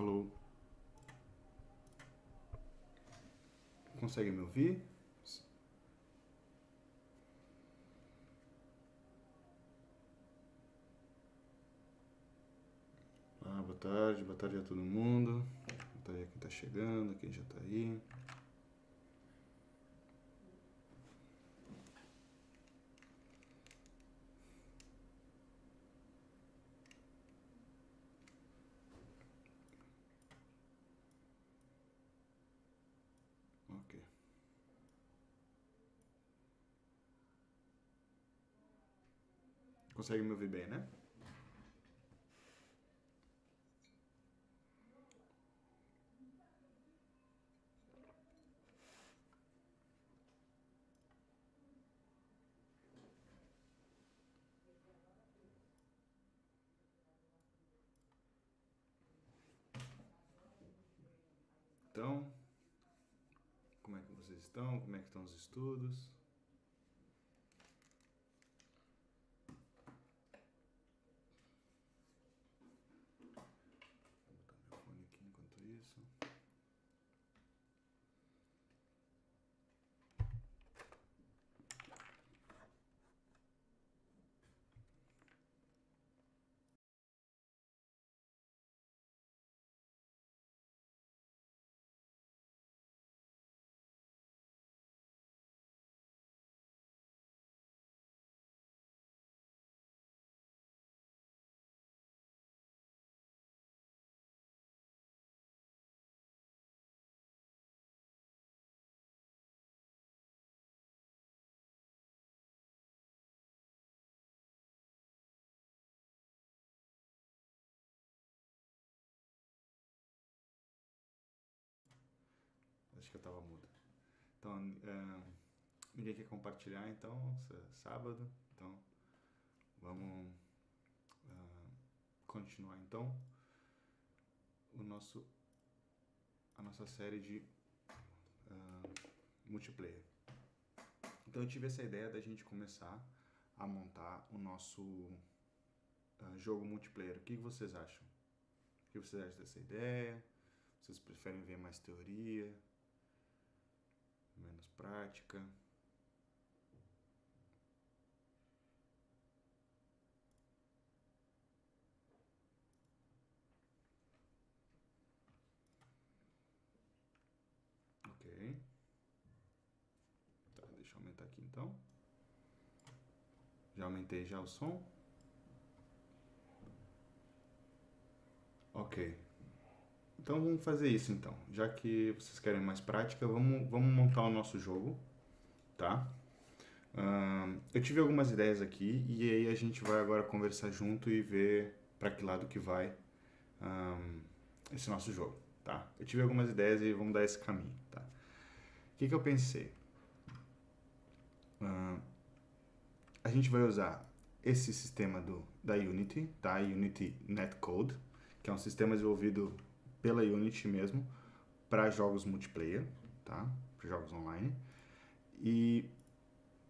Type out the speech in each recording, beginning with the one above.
Alô? Consegue me ouvir? Boa tarde a todo mundo. Boa tarde a quem tá chegando, a quem já tá aí. Ok. Consegue me ouvir bem, né? Então, como é que vocês estão? Como é que estão os estudos? Vou botar meu fone aqui enquanto isso. Acho que eu tava mudo. Então, ninguém quer compartilhar, então, sábado. Então, vamos continuar, então, a nossa série de multiplayer. Então, eu tive essa ideia da gente começar a montar o nosso jogo multiplayer. O que vocês acham? O que vocês acham dessa ideia? Vocês preferem ver mais teoria? Menos prática? Ok. Tá, deixa eu aumentar aqui então. Já aumentei já o som. Ok. Então vamos fazer isso então. Já que vocês querem mais prática, vamos montar o nosso jogo, tá? Eu tive algumas ideias aqui e aí a gente vai agora conversar junto e ver para que lado que vai esse nosso jogo, tá? Eu tive algumas ideias e vamos dar esse caminho, tá? O que eu pensei? A gente vai usar esse sistema da Unity, tá? Unity Netcode, que é um sistema desenvolvido pela Unity mesmo para jogos multiplayer, tá? Para jogos online. E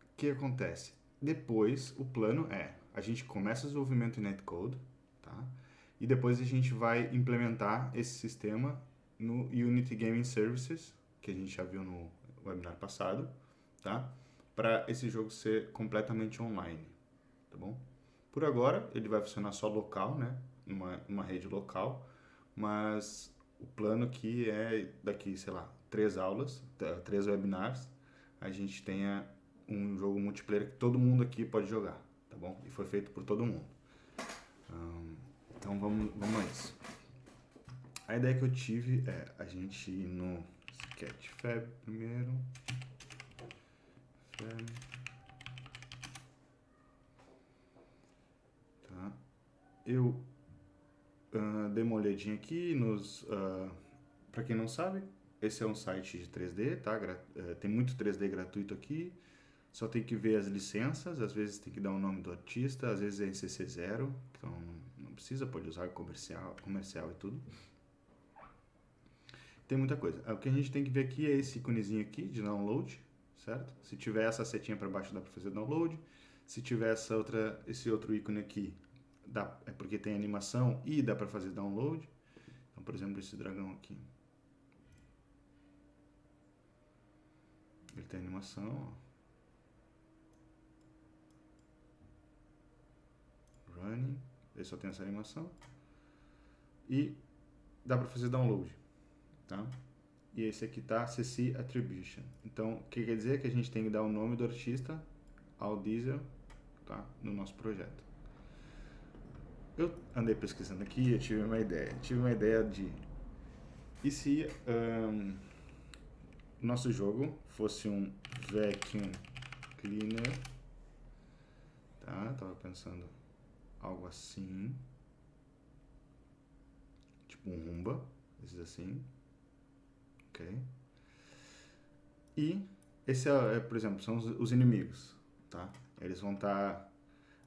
o que acontece? Depois, o plano é, a gente começa o desenvolvimento em Netcode, tá? E depois a gente vai implementar esse sistema no Unity Gaming Services, que a gente já viu no webinar passado, tá? Para esse jogo ser completamente online, tá bom? Por agora, ele vai funcionar só local, né? Numa rede local, mas o plano aqui é daqui, sei lá, 3 aulas, 3 webinars, a gente tenha um jogo multiplayer que todo mundo aqui pode jogar, tá bom? E foi feito por todo mundo. Então vamos a isso. A ideia que eu tive é a gente ir no Sketchfab primeiro. Tá. Eu dei uma olhadinha aqui nos... para quem não sabe, esse é um site de 3D, tá? Tem muito 3D gratuito aqui. Só tem que ver as licenças, às vezes tem que dar o nome do artista, às vezes é em CC0, então não precisa, pode usar comercial e tudo. Tem muita coisa. O que a gente tem que ver aqui é esse íconezinho aqui de download, certo? Se tiver essa setinha para baixo dá para fazer download. Se tiver esse outro ícone aqui, é porque tem animação e dá para fazer download. Então, por exemplo, esse dragão aqui. Ele tem animação, ó. Running. Ele só tem essa animação. E dá para fazer download, tá? E esse aqui tá CC Attribution. Então, o que quer dizer? Que a gente tem que dar o nome do artista ao Diesel, tá? No nosso projeto. Eu andei pesquisando aqui e eu tive uma ideia. Tive uma ideia de... E se nosso jogo fosse um Vacuum Cleaner, tá? Tava pensando algo assim. Tipo um Roomba, esses assim. Ok? E esse por exemplo, são os inimigos, tá? Eles vão estar...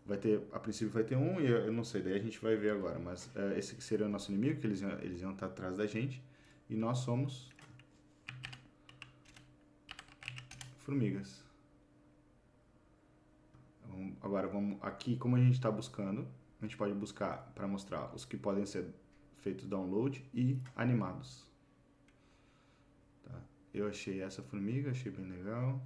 vai ter, a princípio vai ter um, e eu não sei, daí a gente vai ver agora, mas esse que seria o nosso inimigo, que eles iam estar atrás da gente, e nós somos formigas. Agora, vamos aqui, como a gente está buscando, a gente pode buscar para mostrar os que podem ser feitos download e animados. Tá? Eu achei essa formiga, achei bem legal.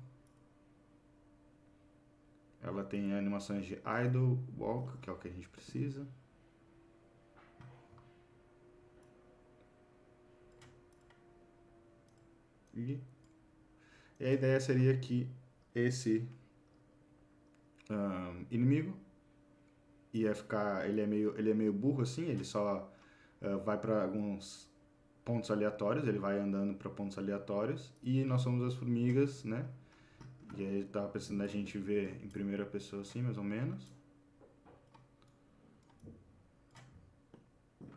Ela tem animações de idle, walk, que é o que a gente precisa. E a ideia seria que esse inimigo ia ficar, ele é meio burro assim, ele só vai para alguns pontos aleatórios, ele vai andando para pontos aleatórios, e nós somos as formigas, né? E aí tava pensando na gente ver em primeira pessoa assim, mais ou menos.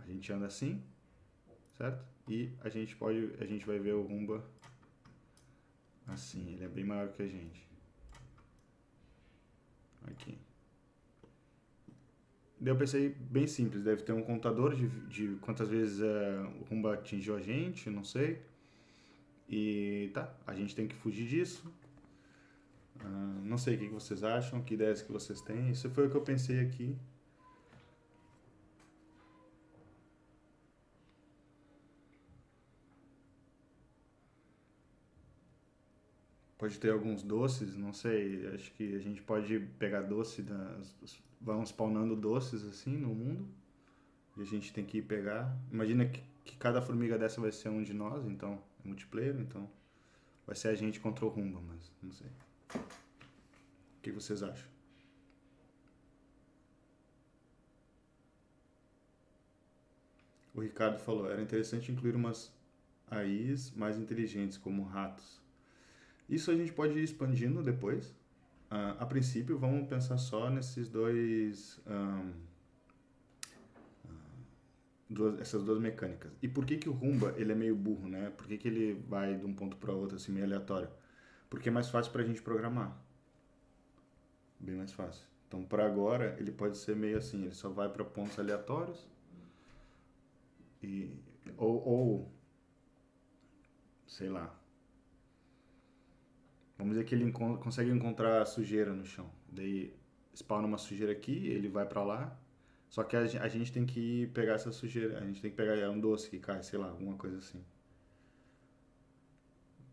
A gente anda assim, certo? E a gente vai ver o Roomba assim, ele é bem maior que a gente. Aqui. Daí eu pensei, bem simples, deve ter um contador de quantas vezes o Roomba atingiu a gente, não sei. E tá, a gente tem que fugir disso. Não sei o que vocês acham, que ideias que vocês têm. Isso foi o que eu pensei aqui. Pode ter alguns doces, não sei. Acho que a gente pode pegar doce, vão spawnando doces assim no mundo. E a gente tem que ir pegar. Imagina que cada formiga dessa vai ser um de nós, então é multiplayer, então vai ser a gente contra o Roomba, mas não sei. O que vocês acham? O Ricardo falou, era interessante incluir umas AIs mais inteligentes, como ratos. Isso a gente pode ir expandindo depois. A princípio, vamos pensar só nesses essas duas mecânicas. E por que que o Roomba ele é meio burro, né? Por que que ele vai de um ponto para outro assim meio aleatório? Porque é mais fácil para a gente programar. Bem mais fácil. Então, para agora, ele pode ser meio assim, ele só vai para pontos aleatórios e ou sei lá. Vamos dizer que ele consegue encontrar sujeira no chão. Daí spawna uma sujeira aqui, ele vai para lá. Só que a gente tem que pegar essa sujeira, a gente tem que pegar um doce que cai, sei lá, alguma coisa assim.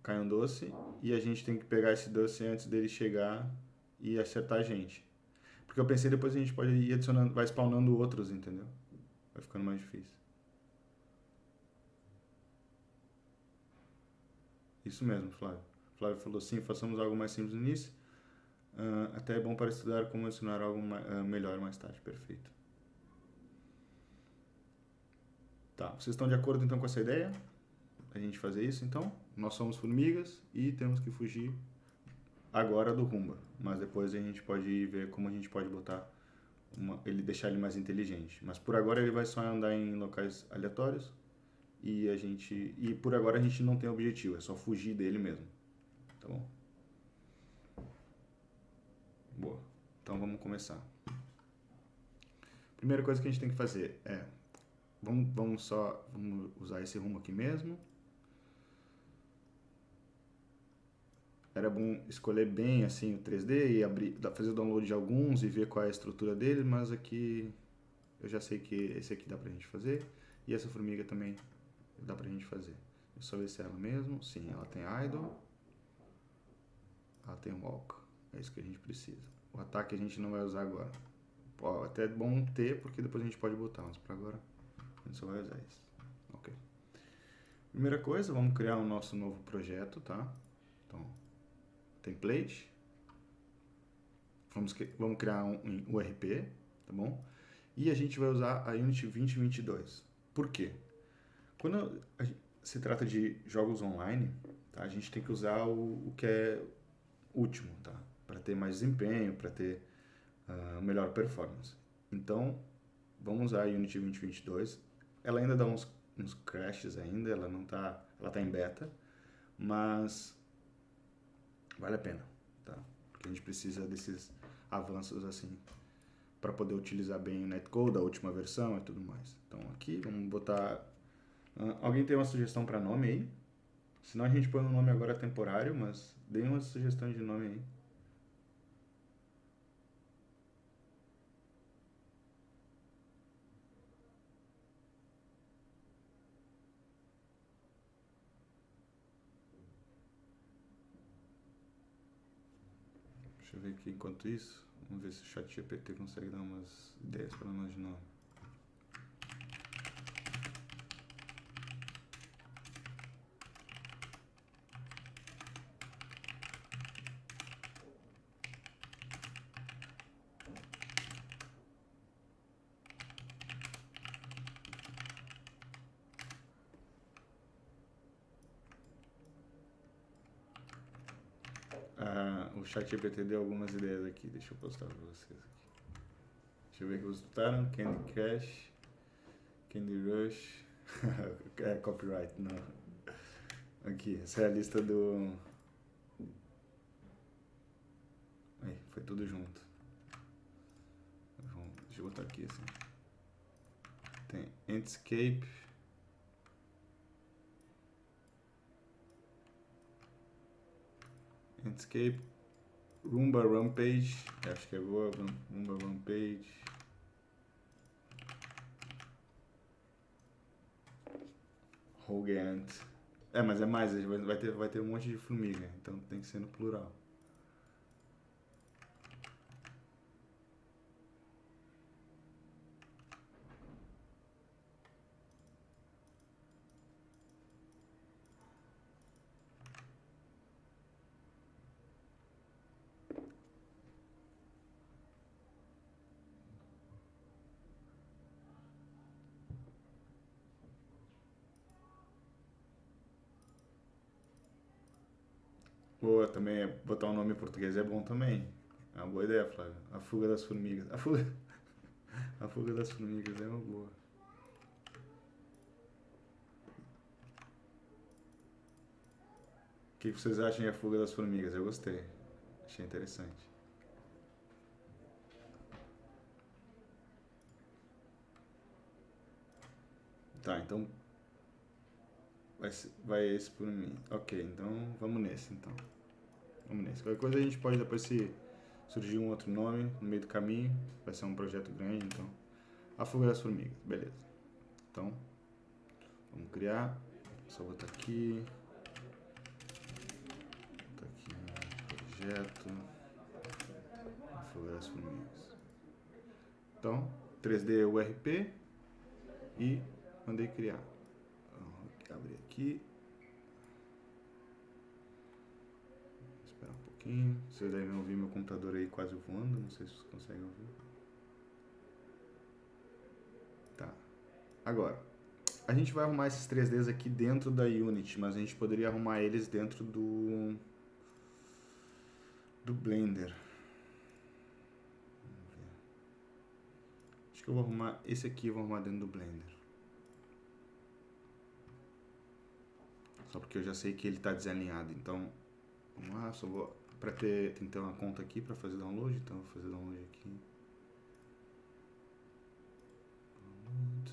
Cai um doce e a gente tem que pegar esse doce antes dele chegar e acertar a gente. Porque eu pensei depois a gente pode ir adicionando, vai spawnando outros, entendeu? Vai ficando mais difícil. Isso mesmo, Flávio. Flávio falou sim, façamos algo mais simples no início. Até é bom para estudar como adicionar algo melhor mais tarde. Perfeito. Tá, vocês estão de acordo então com essa ideia? A gente fazer isso então? Nós somos formigas e temos que fugir agora do Roomba. Mas depois a gente pode ver como a gente pode botar deixar ele mais inteligente. Mas por agora ele vai só andar em locais aleatórios e por agora a gente não tem objetivo, é só fugir dele mesmo. Tá bom? Boa. Então vamos começar. Primeira coisa que a gente tem que fazer é vamos usar esse rumo aqui mesmo. Era bom escolher bem assim o 3D e fazer o download de alguns e ver qual é a estrutura dele, mas aqui eu já sei que esse aqui dá pra gente fazer. E essa formiga também dá pra gente fazer. Deixa eu só ver se é ela mesmo. Sim, ela tem idle. Ela tem walk. É isso que a gente precisa. O ataque a gente não vai usar agora. Ó, até é bom ter, porque depois a gente pode botar, mas pra agora a gente só vai usar isso. Ok. Primeira coisa, vamos criar o nosso novo projeto, tá? Então, template. Vamos criar um URP, tá bom? E a gente vai usar a Unity 2022. Por quê? Quando se trata de jogos online, tá? A gente tem que usar o que é último, tá? Para ter mais desempenho, para ter melhor performance. Então, vamos usar a Unity 2022. Ela ainda dá uns crashes ainda, ela tá em beta, mas vale a pena, tá? Porque a gente precisa desses avanços assim para poder utilizar bem o netcode, a última versão e tudo mais. Então aqui vamos botar. Alguém tem uma sugestão para nome aí? Senão a gente põe um nome agora temporário, mas dê uma sugestão de nome aí. Deixa eu ver aqui enquanto isso. Vamos ver se o ChatGPT consegue dar umas ideias para nós de nome. O ChatGPT deu algumas ideias aqui. Deixa eu postar para vocês aqui. Deixa eu ver o que vocês botaram. Candy Crush, Candy Rush. É copyright, não. Aqui, essa é a lista do... Aí, foi tudo junto. Deixa eu botar aqui assim. Tem Antscape. Antscape. Roomba Rampage. Acho que é boa. Roomba Rampage. Rogue Ant. Mas é mais, vai ter um monte de formiga, então tem que ser no plural. Boa, também botar um nome em português é bom também. É uma boa ideia, Flávio. A fuga das formigas. A fuga das formigas é uma boa. O que vocês acham de A Fuga das Formigas? Eu gostei. Achei interessante. Tá, então vai esse por mim. Ok, então vamos nesse então. Vamos nesse. Qualquer coisa a gente pode depois, se surgir um outro nome no meio do caminho, vai ser um projeto grande, então. A Fuga das Formigas, beleza. Então, vamos criar. Só botar aqui. Botar aqui no projeto. A Fuga das Formigas. Então, 3D URP e mandei criar. Vou abrir aqui. Esperar um pouquinho. Vocês devem ouvir meu computador aí quase voando. Não sei se vocês conseguem ouvir. Tá. Agora, a gente vai arrumar esses 3Ds aqui dentro da Unity, mas a gente poderia arrumar eles dentro do Blender. Vamos ver. Acho que eu vou arrumar esse aqui, eu vou arrumar dentro do Blender. Só porque eu já sei que ele está desalinhado, então vamos lá, só vou tem que ter uma conta aqui para fazer download, então eu vou fazer download aqui. Download.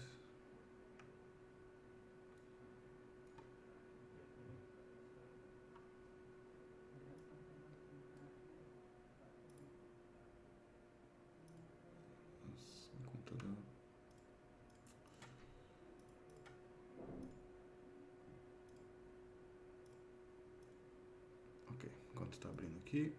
Nossa, meu computador. está abrindo aqui.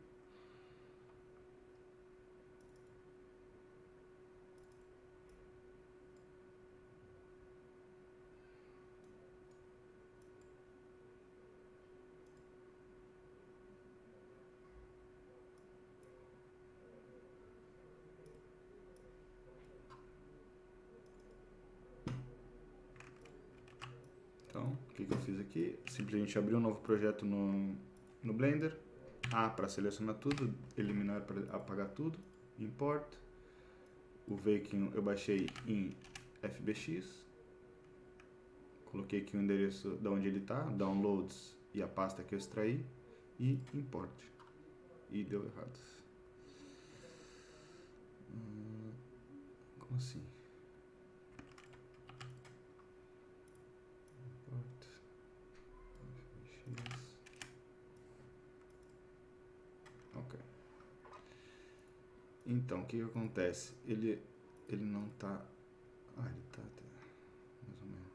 Então, o que eu fiz aqui? Simplesmente abri um novo projeto no Blender. A para selecionar tudo, eliminar para apagar tudo, import. O Vacuum eu baixei em FBX. Coloquei aqui o endereço de onde ele está, downloads e a pasta que eu extraí e import. E deu errado. Como assim? Ok. Então, o que acontece? Ele não tá... Ah, ele tá até... mais ou menos.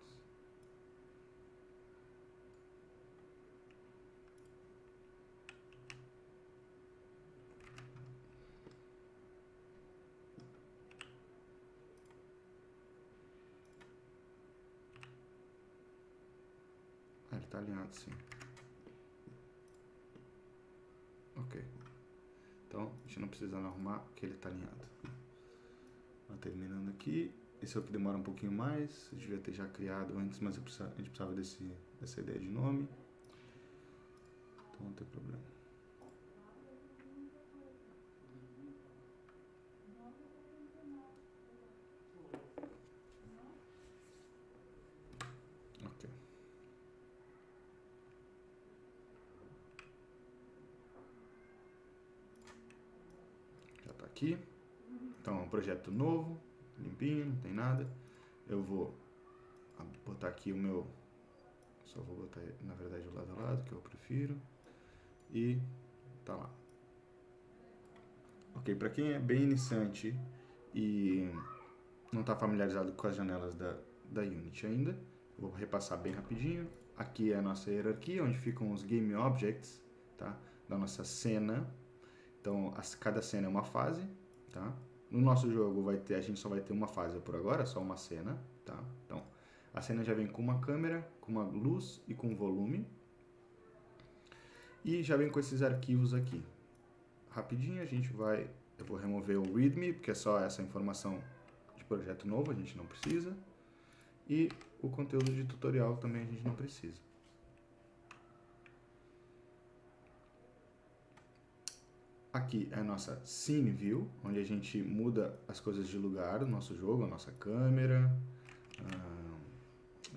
Ah, ele tá alinhado sim. Ok. Então, a gente não precisa arrumar, porque ele tá alinhado. Terminando aqui. Esse aqui demora um pouquinho mais. Eu devia ter já criado antes, mas a gente precisava dessa ideia de nome. Então não tem problema. Ok. Já tá aqui. Então é um projeto novo, limpinho, não tem nada. Eu vou botar aqui o meu... Só vou botar, na verdade, o lado a lado, que eu prefiro. E tá lá. Ok, para quem é bem iniciante e não está familiarizado com as janelas da Unity ainda, vou repassar bem rapidinho. Aqui é a nossa hierarquia, onde ficam os Game Objects, tá? Da nossa cena. Então, cada cena é uma fase, tá? No nosso jogo a gente só vai ter uma fase por agora, só uma cena, tá? Então, a cena já vem com uma câmera, com uma luz e com volume. E já vem com esses arquivos aqui. Rapidinho eu vou remover o README, porque é só essa informação de projeto novo, a gente não precisa. E o conteúdo de tutorial também a gente não precisa. Aqui é a nossa Scene View, onde a gente muda as coisas de lugar do nosso jogo, a nossa câmera,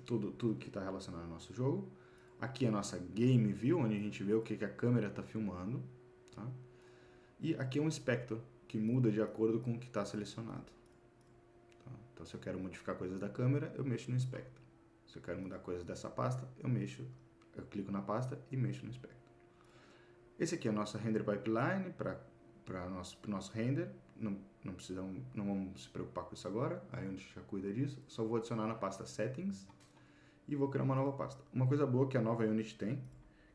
tudo que está relacionado ao nosso jogo. Aqui é a nossa Game View, onde a gente vê o que a câmera está filmando. Tá? E aqui é um Inspector, que muda de acordo com o que está selecionado. Tá? Então, se eu quero modificar coisas da câmera, eu mexo no Inspector. Se eu quero mudar coisas dessa pasta, eu clico na pasta e mexo no Inspector. Esse aqui é a nossa Render Pipeline para o nosso render. Não vamos se preocupar com isso agora, aí a gente já cuida disso. Só vou adicionar na pasta Settings e vou criar uma nova pasta. Uma coisa boa que a nova Unity tem,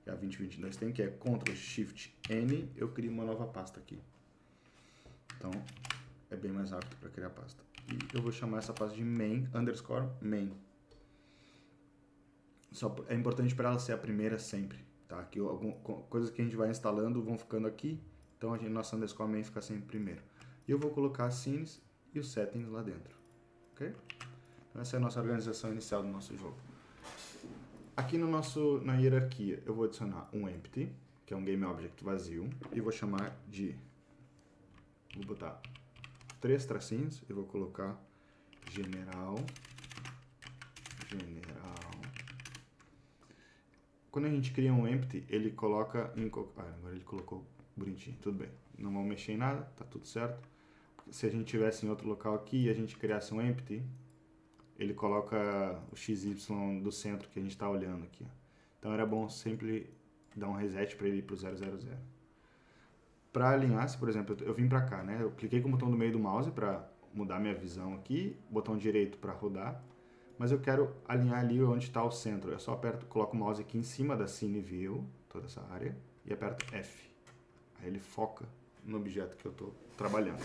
que a 2022 tem, que é Ctrl+Shift+N, eu crio uma nova pasta aqui. Então, é bem mais rápido para criar a pasta. E eu vou chamar essa pasta de main_main. É importante para ela ser a primeira sempre. Tá? Que coisas que a gente vai instalando vão ficando aqui, então nossa underscore main fica sempre primeiro. E eu vou colocar as scenes e os settings lá dentro. Ok? Então essa é a nossa organização inicial do nosso jogo. Aqui na hierarquia eu vou adicionar um empty, que é um game object vazio, e vou chamar de... Vou botar 3 tracinhos e vou colocar general. Quando a gente cria um empty, ele coloca em... agora ele colocou bonitinho, tudo bem. Não vamos mexer em nada, tá tudo certo. Se a gente tivesse em outro local aqui e a gente criasse um empty, ele coloca o XY do centro que a gente está olhando aqui. Então era bom sempre dar um reset para ele ir para o 000. Para alinhar, se por exemplo eu vim para cá, né? Eu cliquei com o botão do meio do mouse para mudar minha visão aqui, botão direito para rodar. Mas eu quero alinhar ali onde está o centro. Eu só coloco o mouse aqui em cima da Scene View, toda essa área, e aperto F. Aí ele foca no objeto que eu estou trabalhando.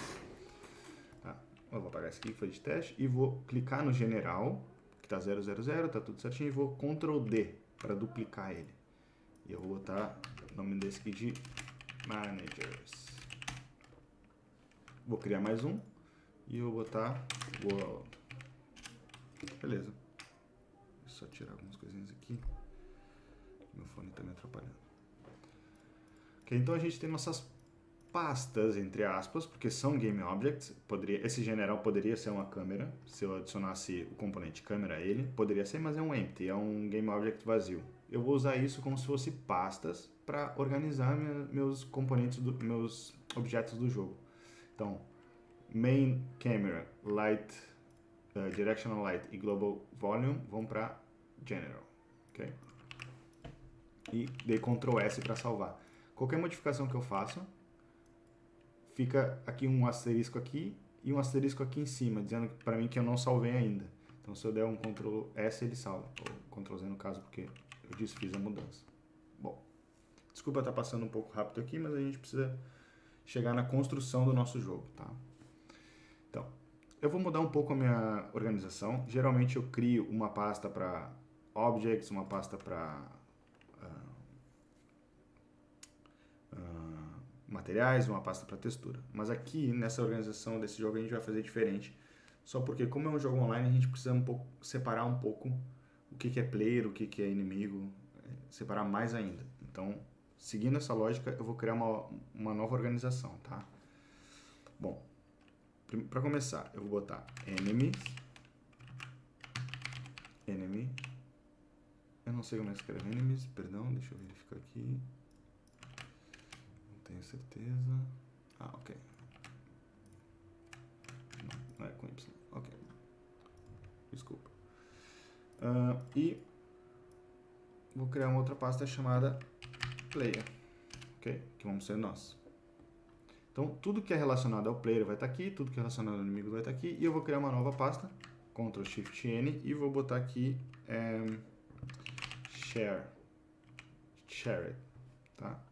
Tá? Eu vou apagar esse aqui que foi de teste e vou clicar no general, que está 000, tá tudo certinho, e vou Ctrl D para duplicar ele. E eu vou botar o nome desse aqui de Managers. Vou criar mais um e eu vou botar World. Beleza. Só tirar algumas coisinhas aqui. Meu fone está me atrapalhando. Ok, então a gente tem nossas pastas, entre aspas, porque são Game Objects. Esse general poderia ser uma câmera, se eu adicionasse o componente câmera a ele. Poderia ser, mas é um empty, é um Game Object vazio. Eu vou usar isso como se fosse pastas para organizar meus componentes, meus objetos do jogo. Então, Main Camera, Light, Directional Light e Global Volume vão para General. Okay? E dei Ctrl S para salvar. Qualquer modificação que eu faço, fica aqui um asterisco aqui e um asterisco aqui em cima, dizendo para mim que eu não salvei ainda. Então, se eu der um Ctrl S, ele salva. Ou Ctrl Z no caso, porque eu desfiz a mudança. Bom, desculpa estar passando um pouco rápido aqui, mas a gente precisa chegar na construção do nosso jogo, tá? Então, eu vou mudar um pouco a minha organização. Geralmente eu crio uma pasta para Objects, uma pasta para materiais, uma pasta para textura. Mas aqui, nessa organização desse jogo, a gente vai fazer diferente. Só porque, como é um jogo online, a gente precisa separar um pouco o que é player, o que é inimigo, separar mais ainda. Então, seguindo essa lógica, eu vou criar uma nova organização, tá? Bom, para começar, eu vou botar enemy, eu não sei como é que escreve enemies, perdão, deixa eu verificar aqui. Tenho certeza. Ah, ok. Não é com Y. Ok. Desculpa. E vou criar uma outra pasta chamada player. Ok? Que vamos ser nós. Então, tudo que é relacionado ao player vai estar aqui, tudo que é relacionado ao inimigo vai estar aqui. E eu vou criar uma nova pasta, Ctrl Shift N, e vou botar aqui Share. Tá?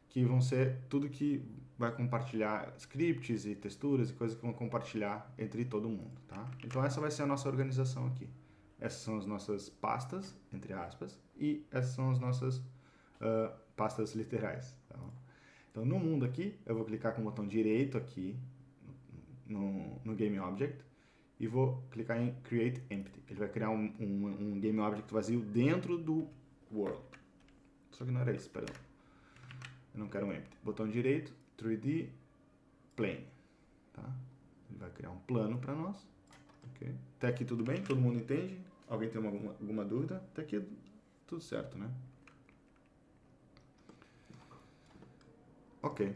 Que vão ser tudo que vai compartilhar scripts e texturas e coisas que vão compartilhar entre todo mundo, tá? Então essa vai ser a nossa organização aqui. Essas são as nossas pastas, entre aspas, e essas são as nossas pastas literais. Tá? Então no mundo aqui, eu vou clicar com o botão direito aqui no Game Object e vou clicar em Create Empty. Ele vai criar um Game Object vazio dentro do World. Só que não era isso, perdão. Eu não quero um empty. Botão direito, 3D, plane. Tá? Ele vai criar um plano para nós. Okay. Até aqui tudo bem? Todo mundo entende? Alguém tem alguma dúvida? Até aqui tudo certo, né? Ok.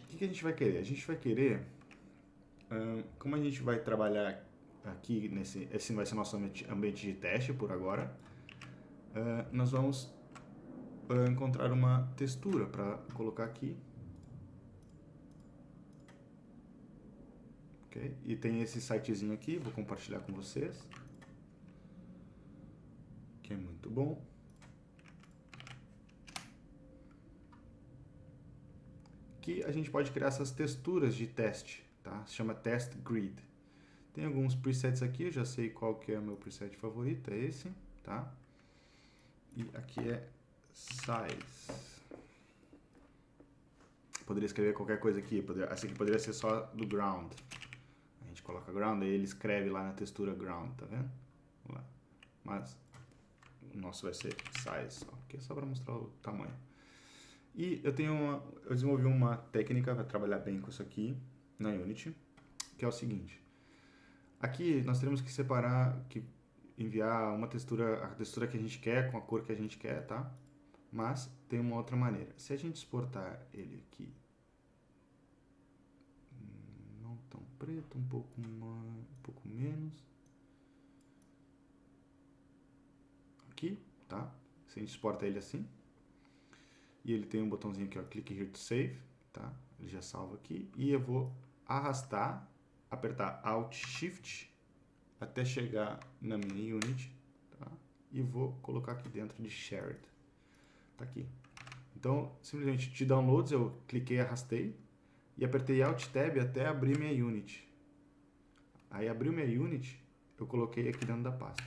O que a gente vai querer? A gente vai querer, como a gente vai trabalhar aqui, esse vai ser nosso ambiente de teste por agora, nós vamos encontrar uma textura para colocar aqui. Okay? E tem esse sitezinho aqui, vou compartilhar com vocês, que é muito bom. Que a gente pode criar essas texturas de teste, tá? Se chama Test Grid. Tem alguns presets aqui, eu já sei qual que é o meu preset favorito, é esse, tá? E aqui é Size. Poderia escrever qualquer coisa aqui, essa aqui poderia ser só do ground. A gente coloca ground, aí ele escreve lá na textura ground, tá vendo? Vamos lá. Mas o nosso vai ser size, ok? Só para mostrar o tamanho. E eu desenvolvi uma técnica para trabalhar bem com isso aqui na Unity, que é o seguinte. Aqui nós teremos que separar, enviar uma textura, a textura que a gente quer, com a cor que a gente quer, tá? Mas tem uma outra maneira. Se a gente exportar ele aqui, não tão preto, um pouco menos. Aqui, tá? Se a gente exporta ele assim. E ele tem um botãozinho aqui, ó, Click Here to Save, tá? Ele já salva aqui. E eu vou arrastar, apertar Alt Shift até chegar na minha Unity, tá? E vou colocar aqui dentro de Shared. Tá aqui. Então, simplesmente de downloads, eu cliquei, arrastei e apertei Alt Tab até abrir minha unit. Aí abriu minha unit, eu coloquei aqui dentro da pasta,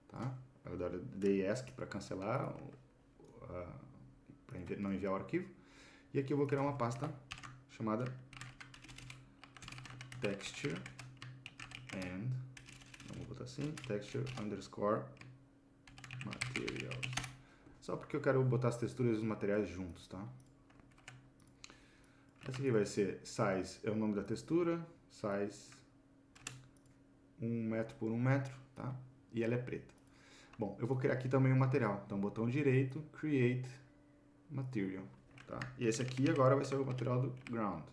tá? Agora dei ESC para cancelar, para não enviar o arquivo. E aqui eu vou criar uma pasta chamada texture and, vamos botar assim, texture underscore materials. Só porque eu quero botar as texturas e os materiais juntos, tá? Essa aqui vai ser size, é o nome da textura, size 1 metro por 1 metro, tá? E ela é preta. Bom, eu vou criar aqui também um material. Então, botão direito, create material, tá? E esse aqui agora vai ser o material do ground.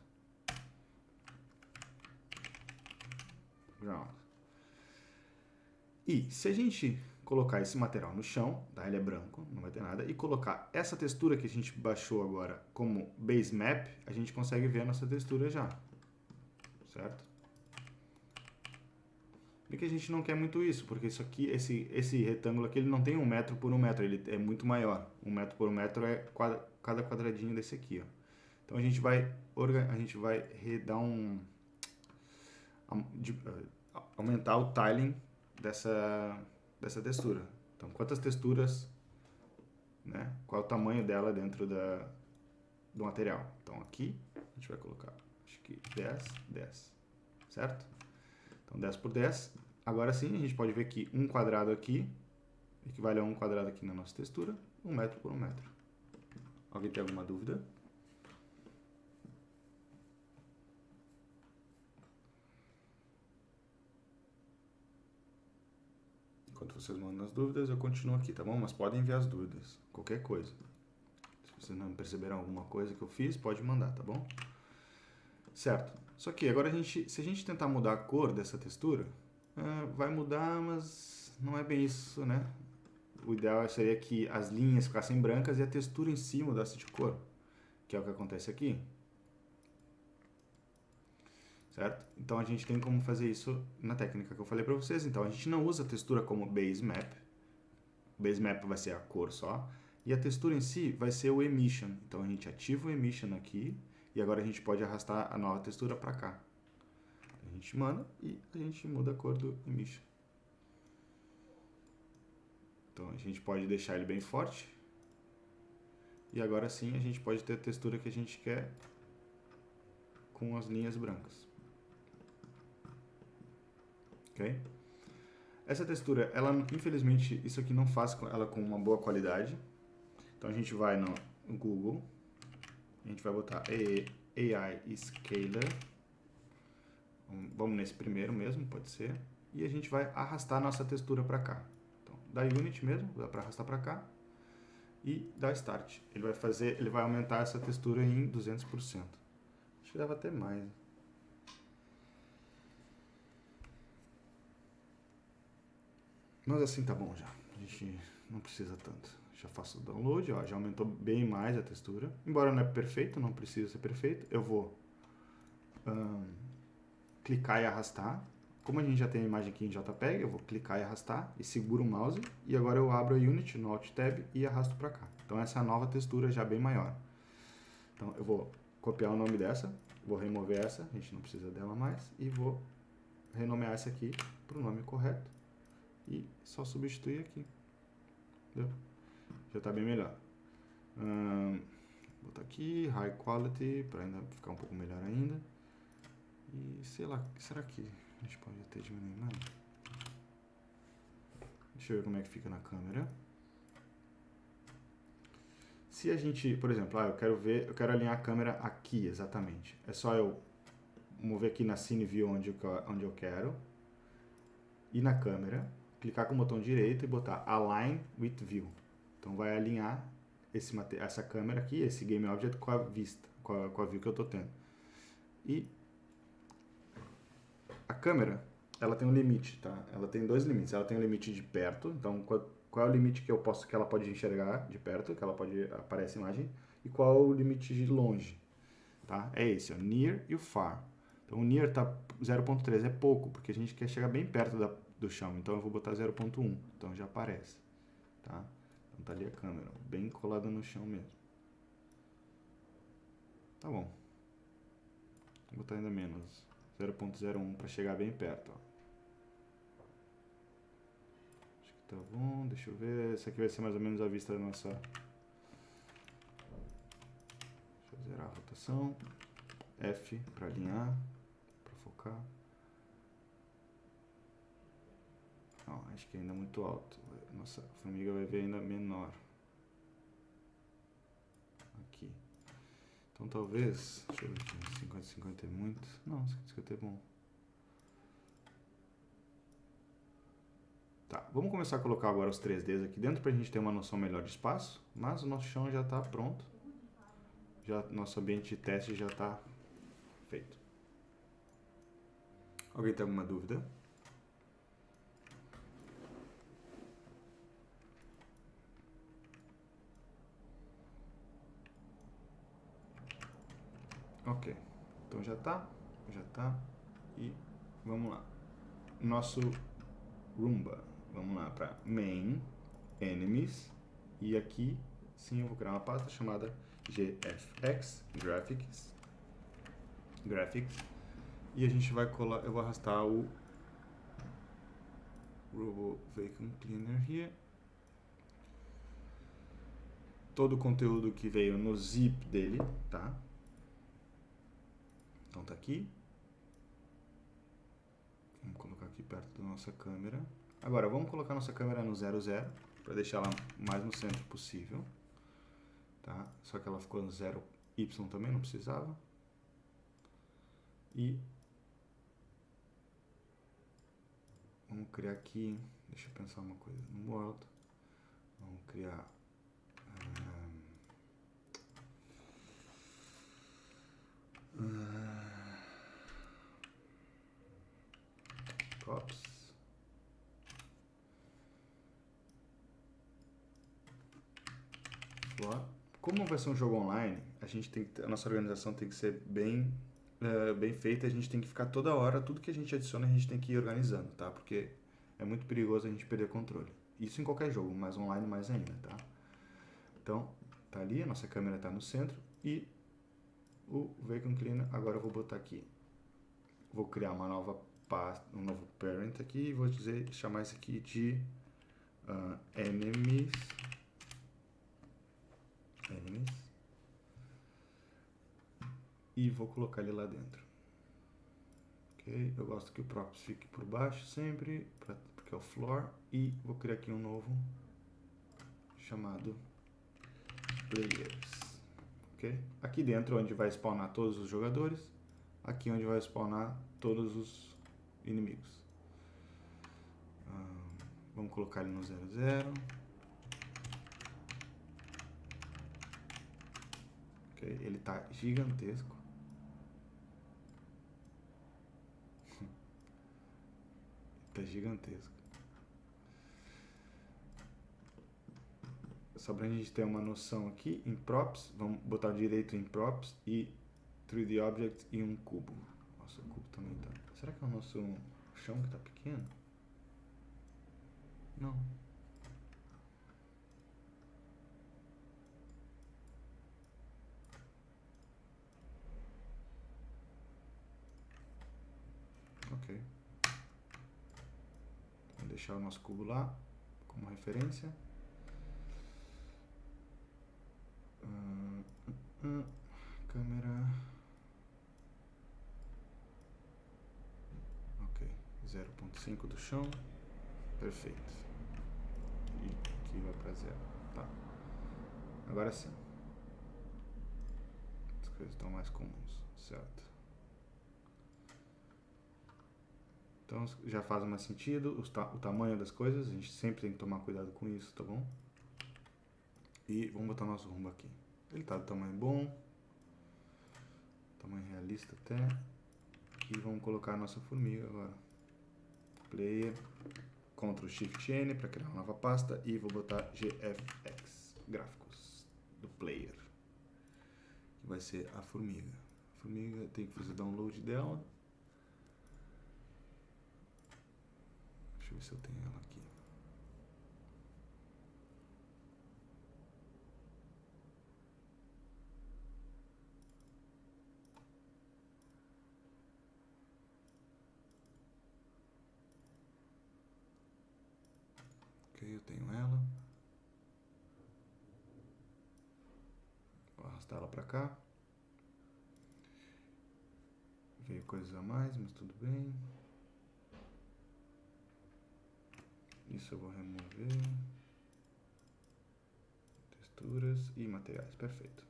E se a gente colocar esse material no chão, tá? Ele é branco, não vai ter nada, e colocar essa textura que a gente baixou agora como base map, a gente consegue ver a nossa textura já, certo? E que a gente não quer muito isso, porque isso aqui, esse retângulo aqui, ele não tem 1 metro por 1 metro, ele é muito maior. 1 metro por 1 metro é cada quadradinho desse aqui, ó. Então a gente vai dar aumentar o tiling dessa textura. Então, quantas texturas, né? Qual é o tamanho dela dentro do material. Então, aqui, a gente vai colocar, acho que 10, 10, certo? Então, 10 por 10. Agora sim, a gente pode ver que um quadrado aqui equivale a um quadrado aqui na nossa textura, 1 metro por 1 metro. Alguém tem alguma dúvida? Enquanto vocês mandam as dúvidas, eu continuo aqui, tá bom? Mas podem enviar as dúvidas, qualquer coisa. Se vocês não perceberam alguma coisa que eu fiz, pode mandar, tá bom? Certo. Só que agora se a gente tentar mudar a cor dessa textura, vai mudar, mas não é bem isso, né? O ideal seria que as linhas ficassem brancas e a textura em si mudasse de cor, que é o que acontece aqui. Certo? Então a gente tem como fazer isso na técnica que eu falei para vocês. Então a gente não usa a textura como base map. O base map vai ser a cor só. E a textura em si vai ser o emission. Então a gente ativa o emission aqui. E agora a gente pode arrastar a nova textura para cá. A gente manda e a gente muda a cor do emission. Então a gente pode deixar ele bem forte. E agora sim a gente pode ter a textura que a gente quer com as linhas brancas. Ok? Essa textura, ela infelizmente, isso aqui não faz ela com uma boa qualidade. Então a gente vai no Google, a gente vai botar AI Scaler. Vamos nesse primeiro mesmo, pode ser. E a gente vai arrastar a nossa textura para cá. Então, da Unity mesmo, dá para arrastar para cá. E dá Start. Ele vai aumentar essa textura em 200%. Acho que dava até mais. Mas assim tá bom já. A gente não precisa tanto. Já faço o download, ó, já aumentou bem mais a textura. Embora não é perfeito, não precisa ser perfeito. Eu vou clicar e arrastar. Como a gente já tem a imagem aqui em JPEG, eu vou clicar e arrastar e seguro o mouse. E agora eu abro a Unity no Alt Tab e arrasto para cá. Então essa é a nova textura já bem maior. Então eu vou copiar o nome dessa, vou remover essa, a gente não precisa dela mais. E vou renomear essa aqui para o nome correto. E só substituir aqui. Entendeu? Já está bem melhor. Vou botar aqui, High Quality, para ainda ficar um pouco melhor ainda. E sei lá, será que a gente pode até diminuir mais? Deixa eu ver como é que fica na câmera. Se a gente, por exemplo, eu quero alinhar a câmera aqui exatamente. É só eu mover aqui na Scene View onde eu quero. E na câmera, clicar com o botão direito e botar Align with View. Então vai alinhar essa câmera aqui, esse Game Object com a vista, com a view que eu estou tendo. E a câmera, ela tem um limite, tá? Ela tem dois limites. Ela tem um limite de perto, então qual é o limite que ela pode enxergar de perto, que ela pode aparecer a imagem, e qual é o limite de longe, tá? É esse, ó, Near e o Far. Então o Near tá 0.3, é pouco, porque a gente quer chegar bem perto do chão, então eu vou botar 0.1, então já aparece, tá? Então tá ali a câmera, bem colada no chão mesmo. Tá bom. Vou botar ainda menos. 0.01 para chegar bem perto, ó. Acho que tá bom. Deixa eu ver. Essa aqui vai ser mais ou menos a vista da nossa... Deixa eu zerar a rotação. F para alinhar, para focar. Não, acho que ainda é muito alto. Nossa formiga vai ver ainda menor. Aqui. Então talvez... Deixa eu ver aqui. 50, 50 é muito. Não, 50, 50 é bom. Tá, vamos começar a colocar agora os 3Ds aqui dentro para a gente ter uma noção melhor de espaço. Mas o nosso chão já está pronto. Já, nosso ambiente de teste já está feito. Alguém tem alguma dúvida? Ok, então já tá. E vamos lá. Nosso Roomba. Vamos lá para Main, Enemies. E aqui, sim, eu vou criar uma pasta chamada GFX, Graphics. E a gente vai colar, eu vou arrastar o Robo Vacuum Cleaner here. Todo o conteúdo que veio no zip dele, tá? Então tá aqui. Vamos colocar aqui perto da nossa câmera. Agora, vamos colocar nossa câmera no 00, para deixar ela mais no centro possível. Tá? Só que ela ficou no 0Y também, não precisava. E vamos criar aqui, deixa eu pensar uma coisa, no World. Vamos criar props. Floor. Como vai ser um jogo online, a nossa organização tem que ser bem feita, a gente tem que ficar toda hora, tudo que a gente adiciona a gente tem que ir organizando, tá? Porque é muito perigoso a gente perder controle. Isso em qualquer jogo, mas online mais ainda, tá? Então, tá ali, a nossa câmera tá no centro e o Vacuum Cleaner, agora eu vou botar aqui. Vou criar uma nova pasta, um novo parent aqui e vou chamar isso aqui de enemies. E vou colocar ele lá dentro. Ok? Eu gosto que o props fique por baixo sempre, porque é o floor. E vou criar aqui um novo chamado players. Ok? Aqui dentro onde vai spawnar todos os jogadores. Aqui onde vai spawnar todos os inimigos. Vamos colocar ele no 00. Ok? Ele tá gigantesco. Tá gigantesco. Só pra gente ter uma noção aqui, em props, vamos botar direito em props e 3D Object e um cubo. Nossa, o cubo também tá... Será que é o nosso chão que tá pequeno? Não. Ok. Vou deixar o nosso cubo lá, como referência. Câmera. Ok. 0.5 do chão. Perfeito. E aqui vai para 0. Tá. Agora sim. As coisas estão mais comuns. Certo. Então já faz mais sentido o tamanho das coisas. A gente sempre tem que tomar cuidado com isso, tá bom? E vamos botar nosso rumbo aqui. Ele tá do tamanho bom. Tamanho realista até. E vamos colocar a nossa formiga agora. Player. Ctrl Shift N para criar uma nova pasta. E vou botar GFX. Gráficos do player. Que vai ser a formiga. A formiga tem que fazer download dela. Deixa eu ver se eu tenho ela aqui. Ok, eu tenho ela. Vou arrastar ela pra cá. Veio coisas a mais, mas tudo bem. Isso eu vou remover. Texturas e materiais, perfeito.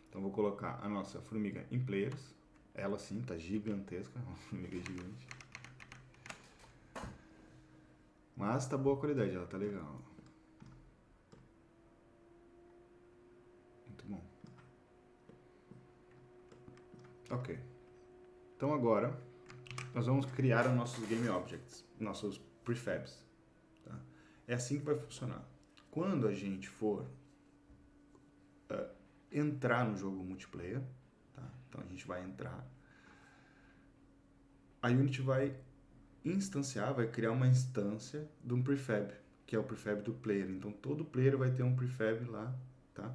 Então vou colocar a nossa formiga em players. Ela sim, tá gigantesca, uma formiga gigante. Mas tá boa a qualidade, ela tá legal. Muito bom. Ok. Então agora nós vamos criar os nossos game objects, nossos prefabs. Tá? É assim que vai funcionar. Quando a gente for entrar no jogo multiplayer, tá? Então a gente vai entrar, a Unity vai instanciar, vai criar uma instância de um prefab, que é o prefab do player. Então todo player vai ter um prefab lá, tá?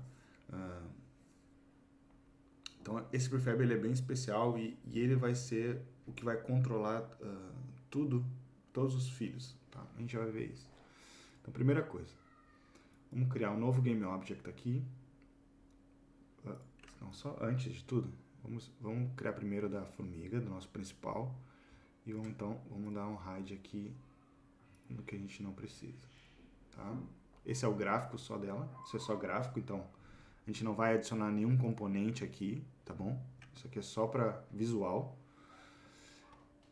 Então esse prefab ele é bem especial e ele vai ser o que vai controlar todos os filhos, tá? A gente vai ver isso. Então primeira coisa, vamos criar um novo game object aqui. Não, só antes de tudo, vamos criar primeiro da formiga, do nosso principal, e vamos dar um hide aqui no que a gente não precisa, tá? Esse é o gráfico só dela, isso é só gráfico, então a gente não vai adicionar nenhum componente aqui, tá bom? Isso aqui é só para visual.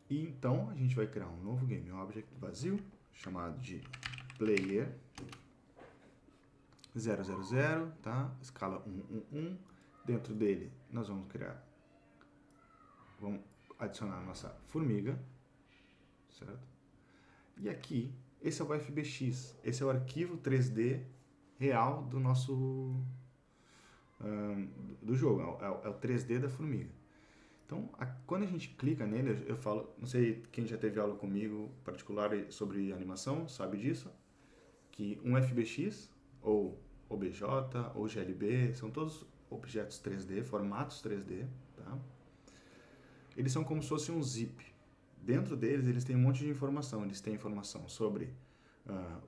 E então a gente vai criar um novo game object vazio, chamado de player 000, tá? Escala 111. Dentro dele nós vamos adicionar a nossa formiga, certo? E aqui, esse é o FBX, esse é o arquivo 3D real do nosso do jogo, é o 3D da formiga. Então, quando a gente clica nele, eu falo, não sei quem já teve aula comigo particular sobre animação, sabe disso, que um FBX, ou OBJ, ou GLB, são todos objetos 3D, formatos 3D, tá? Eles são como se fosse um zip. Dentro deles, eles têm um monte de informação. Eles têm informação sobre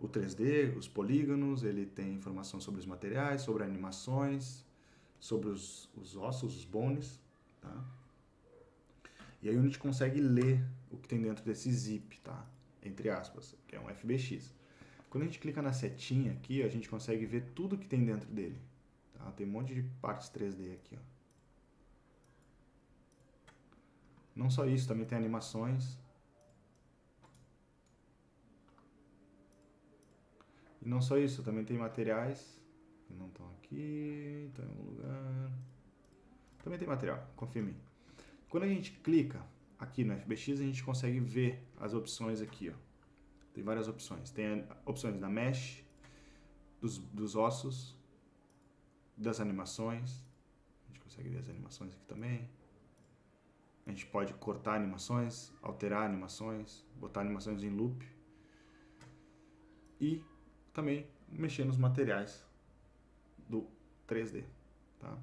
o 3D, os polígonos, ele tem informação sobre os materiais, sobre animações, sobre os ossos, os bones, tá? E a Unity consegue ler o que tem dentro desse zip, tá? Entre aspas, que é um FBX. Quando a gente clica na setinha aqui, a gente consegue ver tudo que tem dentro dele. Tá? Tem um monte de partes 3D aqui, ó. Não só isso, também tem animações. E não só isso, também tem materiais que não estão aqui, estão em algum lugar. Também tem material, confia em mim. Quando a gente clica aqui no FBX, a gente consegue ver as opções aqui, ó. Tem várias opções. Tem opções da mesh, dos ossos, das animações. A gente consegue ver as animações aqui também. A gente pode cortar animações, alterar animações, botar animações em loop. E também mexer nos materiais do 3D, tá?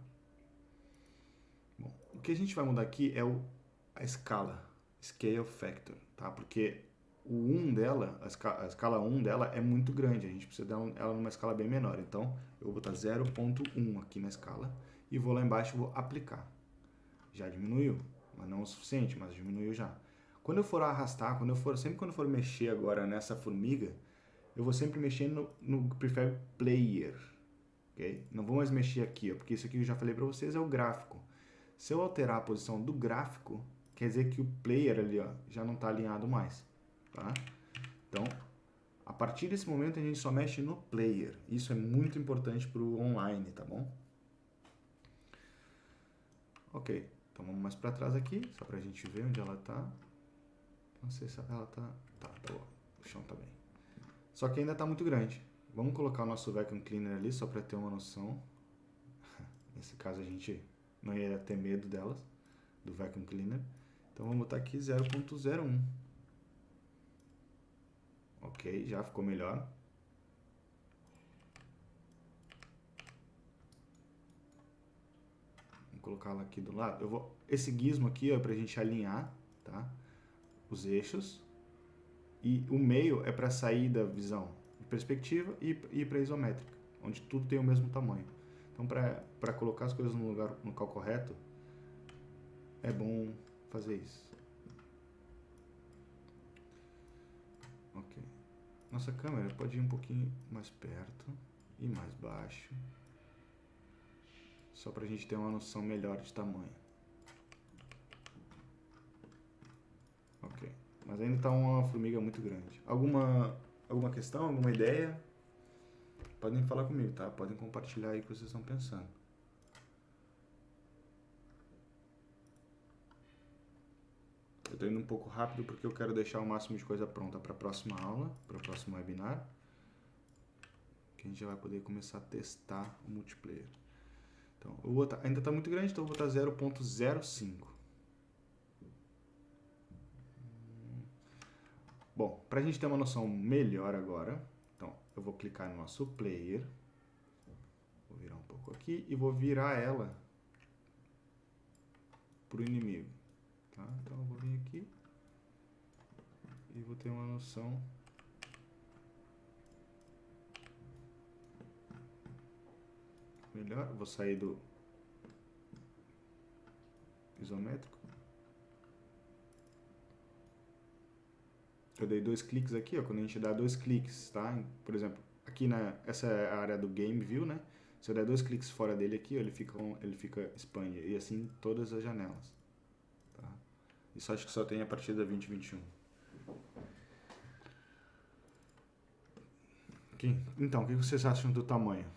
Bom, o que a gente vai mudar aqui é a escala, Scale Factor, tá? Porque o 1 dela, a escala 1 dela é muito grande, a gente precisa dar ela numa escala bem menor. Então, eu vou botar 0.1 aqui na escala e vou lá embaixo e vou aplicar. Já diminuiu, mas não o suficiente, mas diminuiu já. Quando eu for arrastar, sempre quando eu for mexer agora nessa formiga, eu vou sempre mexer no Prefab Player, ok? Não vou mais mexer aqui, ó, porque isso aqui que eu já falei para vocês é o gráfico. Se eu alterar a posição do gráfico, quer dizer que o player ali, ó, já não está alinhado mais, tá? Então, a partir desse momento a gente só mexe no player. Isso é muito importante para o online, tá bom? Ok, então vamos mais para trás aqui, só para a gente ver onde ela está. Não sei se ela está... Tá boa. O chão tá bem. Só que ainda está muito grande. Vamos colocar o nosso Vacuum Cleaner ali, só para ter uma noção. Nesse caso a gente não ia ter medo delas, do Vacuum Cleaner. Então vamos botar aqui 0.01. Ok, já ficou melhor. Vamos colocá-la aqui do lado. Esse gizmo aqui é para a gente alinhar, tá? Os eixos. E o meio é para sair da visão de perspectiva e ir para isométrica, onde tudo tem o mesmo tamanho. Então, para colocar as coisas no local correto, é bom fazer isso. Ok. Nossa câmera pode ir um pouquinho mais perto e mais baixo, só para a gente ter uma noção melhor de tamanho. Ok. Mas ainda está uma formiga muito grande. Alguma questão, alguma ideia? Podem falar comigo, tá? Podem compartilhar aí o que vocês estão pensando. Eu estou indo um pouco rápido porque eu quero deixar o máximo de coisa pronta para a próxima aula, para o próximo webinar, que a gente já vai poder começar a testar o multiplayer. Então, eu vou ainda está muito grande, então eu vou botar 0.05. Bom, para a gente ter uma noção melhor agora, então eu vou clicar no nosso player, vou virar um pouco aqui e vou virar ela para o inimigo. Tá? Então eu vou vir aqui e vou ter uma noção melhor. Vou sair do isométrico. Eu dei 2 cliques aqui, ó, quando a gente dá 2 cliques, tá? Por exemplo, aqui essa é a área do Game View, né? Se eu der 2 cliques fora dele aqui, ó, ele fica expande, e assim todas as janelas. Tá? Isso acho que só tem a partir da 2021. Então, o que vocês acham do tamanho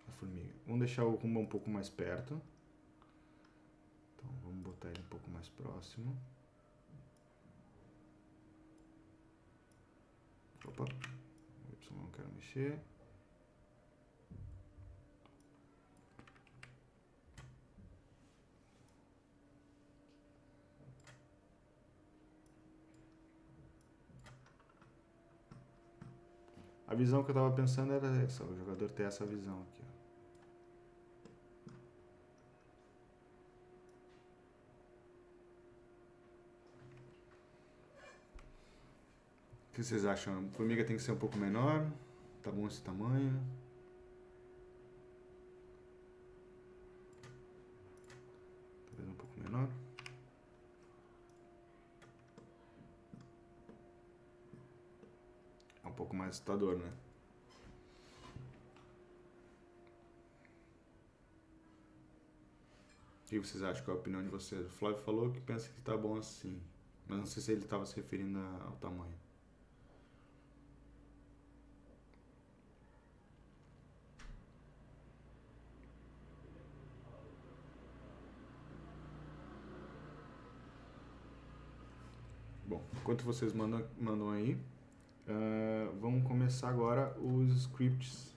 da formiga? Vamos deixar o Rumba um pouco mais perto. Então, vamos botar ele um pouco mais próximo. Opa, o Y não quero mexer. A visão que eu estava pensando era essa, o jogador ter essa visão aqui. Ó. O que vocês acham? A formiga tem que ser um pouco menor? Tá bom esse tamanho? Talvez um pouco menor? É um pouco mais assustador, né? O que vocês acham? Qual é a opinião de vocês? O Flávio falou que pensa que tá bom assim, mas não sei se ele estava se referindo ao tamanho. Bom, enquanto vocês mandam aí, vamos começar agora os scripts.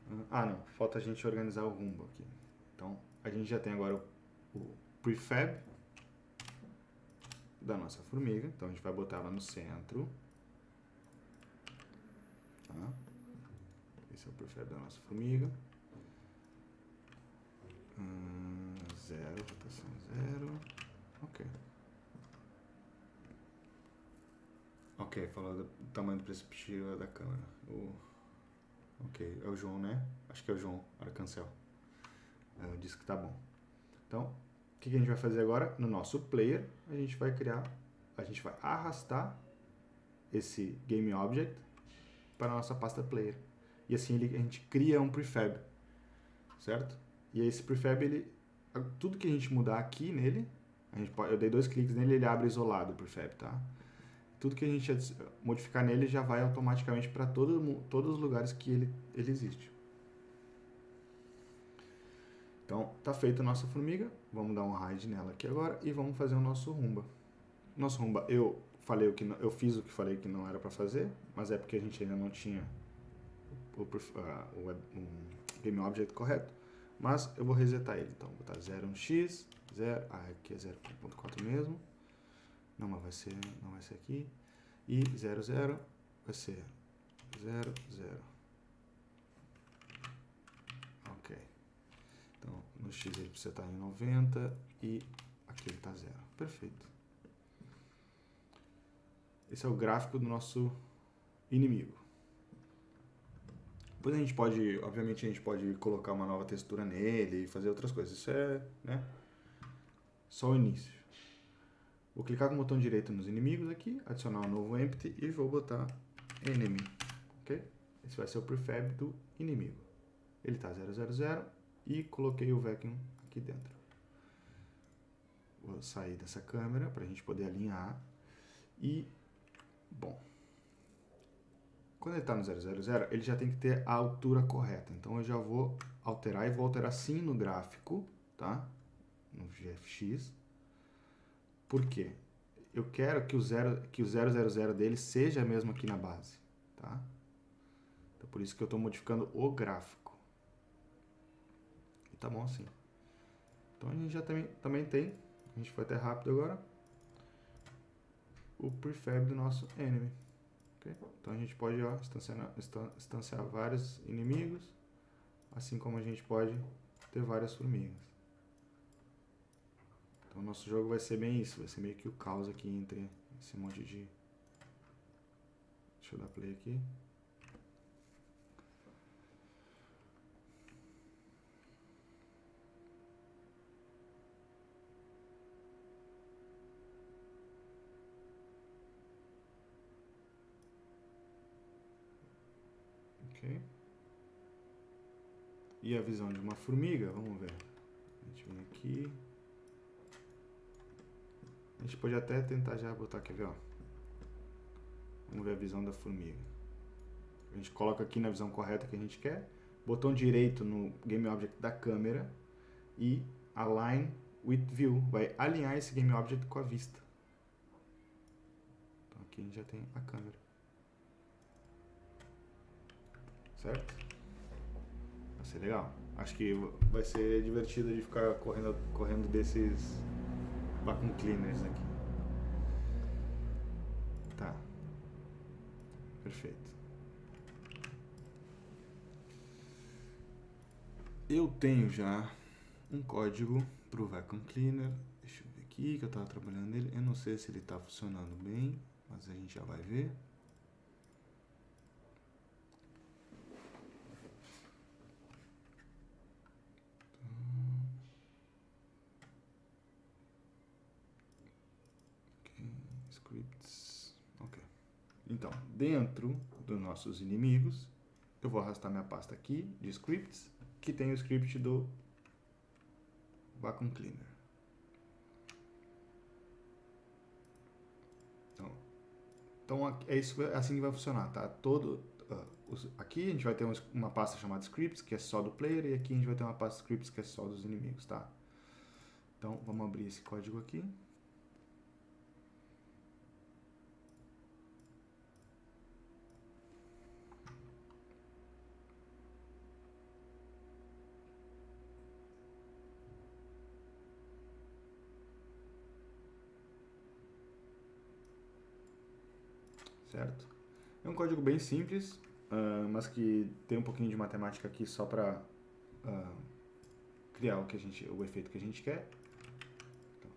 Não, falta a gente organizar o Rumba aqui. Então, a gente já tem agora o prefab da nossa formiga, então a gente vai botar ela no centro. Tá? Esse é o prefab da nossa formiga. 0, rotação 0. Ok. Ok, falou do tamanho do perspectiva da câmera. Ok, é o João, né? Acho que é o João Arcancel. Eu disse que tá bom. Então, o que a gente vai fazer agora? No nosso player, a gente vai arrastar esse Game Object para a nossa pasta player. E assim a gente cria um prefab, certo? E esse prefab, tudo que a gente mudar aqui nele, eu dei 2 cliques nele, ele abre isolado o prefab, tá? Tudo que a gente modificar nele já vai automaticamente para todos os lugares que ele existe. Então, tá feita a nossa formiga. Vamos dar um hide nela aqui agora e vamos fazer o nosso Rumba. Nosso Rumba, eu fiz o que falei que não era para fazer, mas é porque a gente ainda não tinha o Game Object correto. Mas eu vou resetar ele. Então, vou botar 0,1x, 0, aqui é 0.4 mesmo. Não, mas não vai ser aqui. E 0, 0 vai ser 0, 0. Ok. Então, no x ele precisa estar em 90 e aqui ele está 0. Perfeito. Esse é o gráfico do nosso inimigo. Depois a gente pode, obviamente a gente pode colocar uma nova textura nele e fazer outras coisas. Isso é, né, só o início. Vou clicar com o botão direito nos inimigos aqui, adicionar um novo empty e vou botar enemy, ok? Esse vai ser o prefab do inimigo. Ele está 000 e coloquei o vacuum aqui dentro. Vou sair dessa câmera para a gente poder alinhar e, bom, quando ele está no 000, ele já tem que ter a altura correta. Então eu já vou alterar e vou alterar sim no gráfico, tá? No GFX. Por quê? Eu quero que o 000 dele seja mesmo aqui na base, tá? Então por isso que eu estou modificando o gráfico. E tá bom assim. Então a gente já também tem, a gente foi até rápido agora, o prefab do nosso enemy. Okay? Então a gente pode, ó, instanciar vários inimigos, assim como a gente pode ter várias formigas. Então o nosso jogo vai ser bem isso, vai ser meio que o caos aqui entre esse monte de... Deixa eu dar play aqui. Ok. E a visão de uma formiga, vamos ver. A gente vem aqui. A gente pode até tentar já botar, quer ver, ó. Vamos ver a visão da formiga. A gente coloca aqui na visão correta que a gente quer. Botão direito no Game Object da câmera. E Align with View. Vai alinhar esse Game Object com a vista. Então aqui a gente já tem a câmera. Certo? Vai ser legal. Acho que vai ser divertido de ficar correndo desses vacuum cleaners aqui. Tá. Perfeito. Eu tenho já um código para o vacuum cleaner. Deixa eu ver aqui que eu estava trabalhando nele. Eu não sei se ele está funcionando bem, mas a gente já vai ver. Scripts. Ok. Então, dentro dos nossos inimigos, eu vou arrastar minha pasta aqui de scripts, que tem o script do Vacuum Cleaner. Então é isso, é assim que vai funcionar, tá? Aqui a gente vai ter uma pasta chamada scripts, que é só do player, e aqui a gente vai ter uma pasta scripts, que é só dos inimigos, tá? Então, vamos abrir esse código aqui. Certo? É um código bem simples, mas que tem um pouquinho de matemática aqui só para criar o efeito que a gente quer. Então,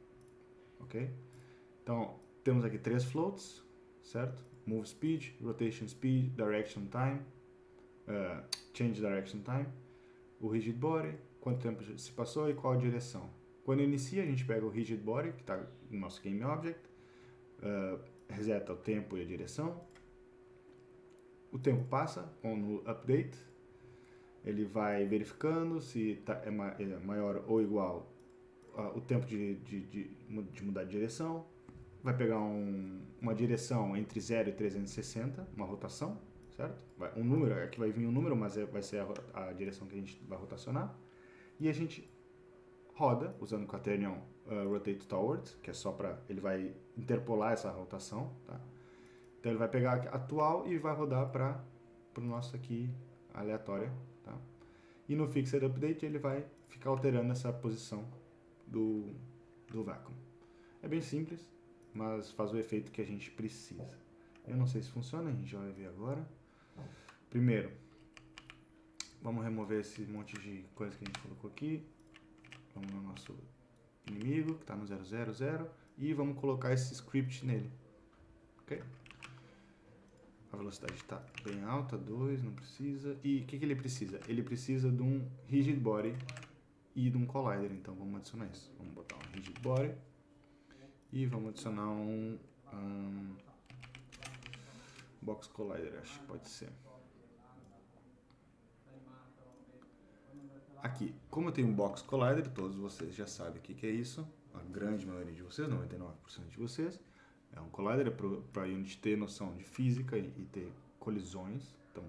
ok? Então, temos aqui 3 floats, certo? Move speed, rotation speed, direction time, change direction time, o rigid body, quanto tempo se passou e qual a direção. Quando inicia, a gente pega o rigid body, que está no nosso game object, reseta o tempo e a direção. O tempo passa no update, ele vai verificando se é maior ou igual o tempo de mudar de direção. Vai pegar uma direção entre 0 e 360, uma rotação, certo? Um número, aqui vai vir um número, mas vai ser a direção que a gente vai rotacionar. E a gente roda, usando o quaternion Rotate Towards, que é só para... ele vai interpolar essa rotação, tá? Então ele vai pegar a atual e vai rodar para o nosso aqui aleatória, tá? E no Fixed Update ele vai ficar alterando essa posição do vacuum. É bem simples, mas faz o efeito que a gente precisa. Eu não sei se funciona, a gente já vai ver agora. Primeiro, vamos remover esse monte de coisa que a gente colocou aqui. Vamos no nosso inimigo, que está no 000, e vamos colocar esse script nele. Ok? velocidade está bem alta, 2, não precisa. E o que ele precisa? Ele precisa de um rigid body e de um collider, então vamos adicionar isso. Vamos botar um rigid body e vamos adicionar um box collider, acho que pode ser. Aqui, como eu tenho um box collider, todos vocês já sabem o que é isso. A grande maioria de vocês, 99% de vocês. É um collider para a Unity ter noção de física e ter colisões. Então,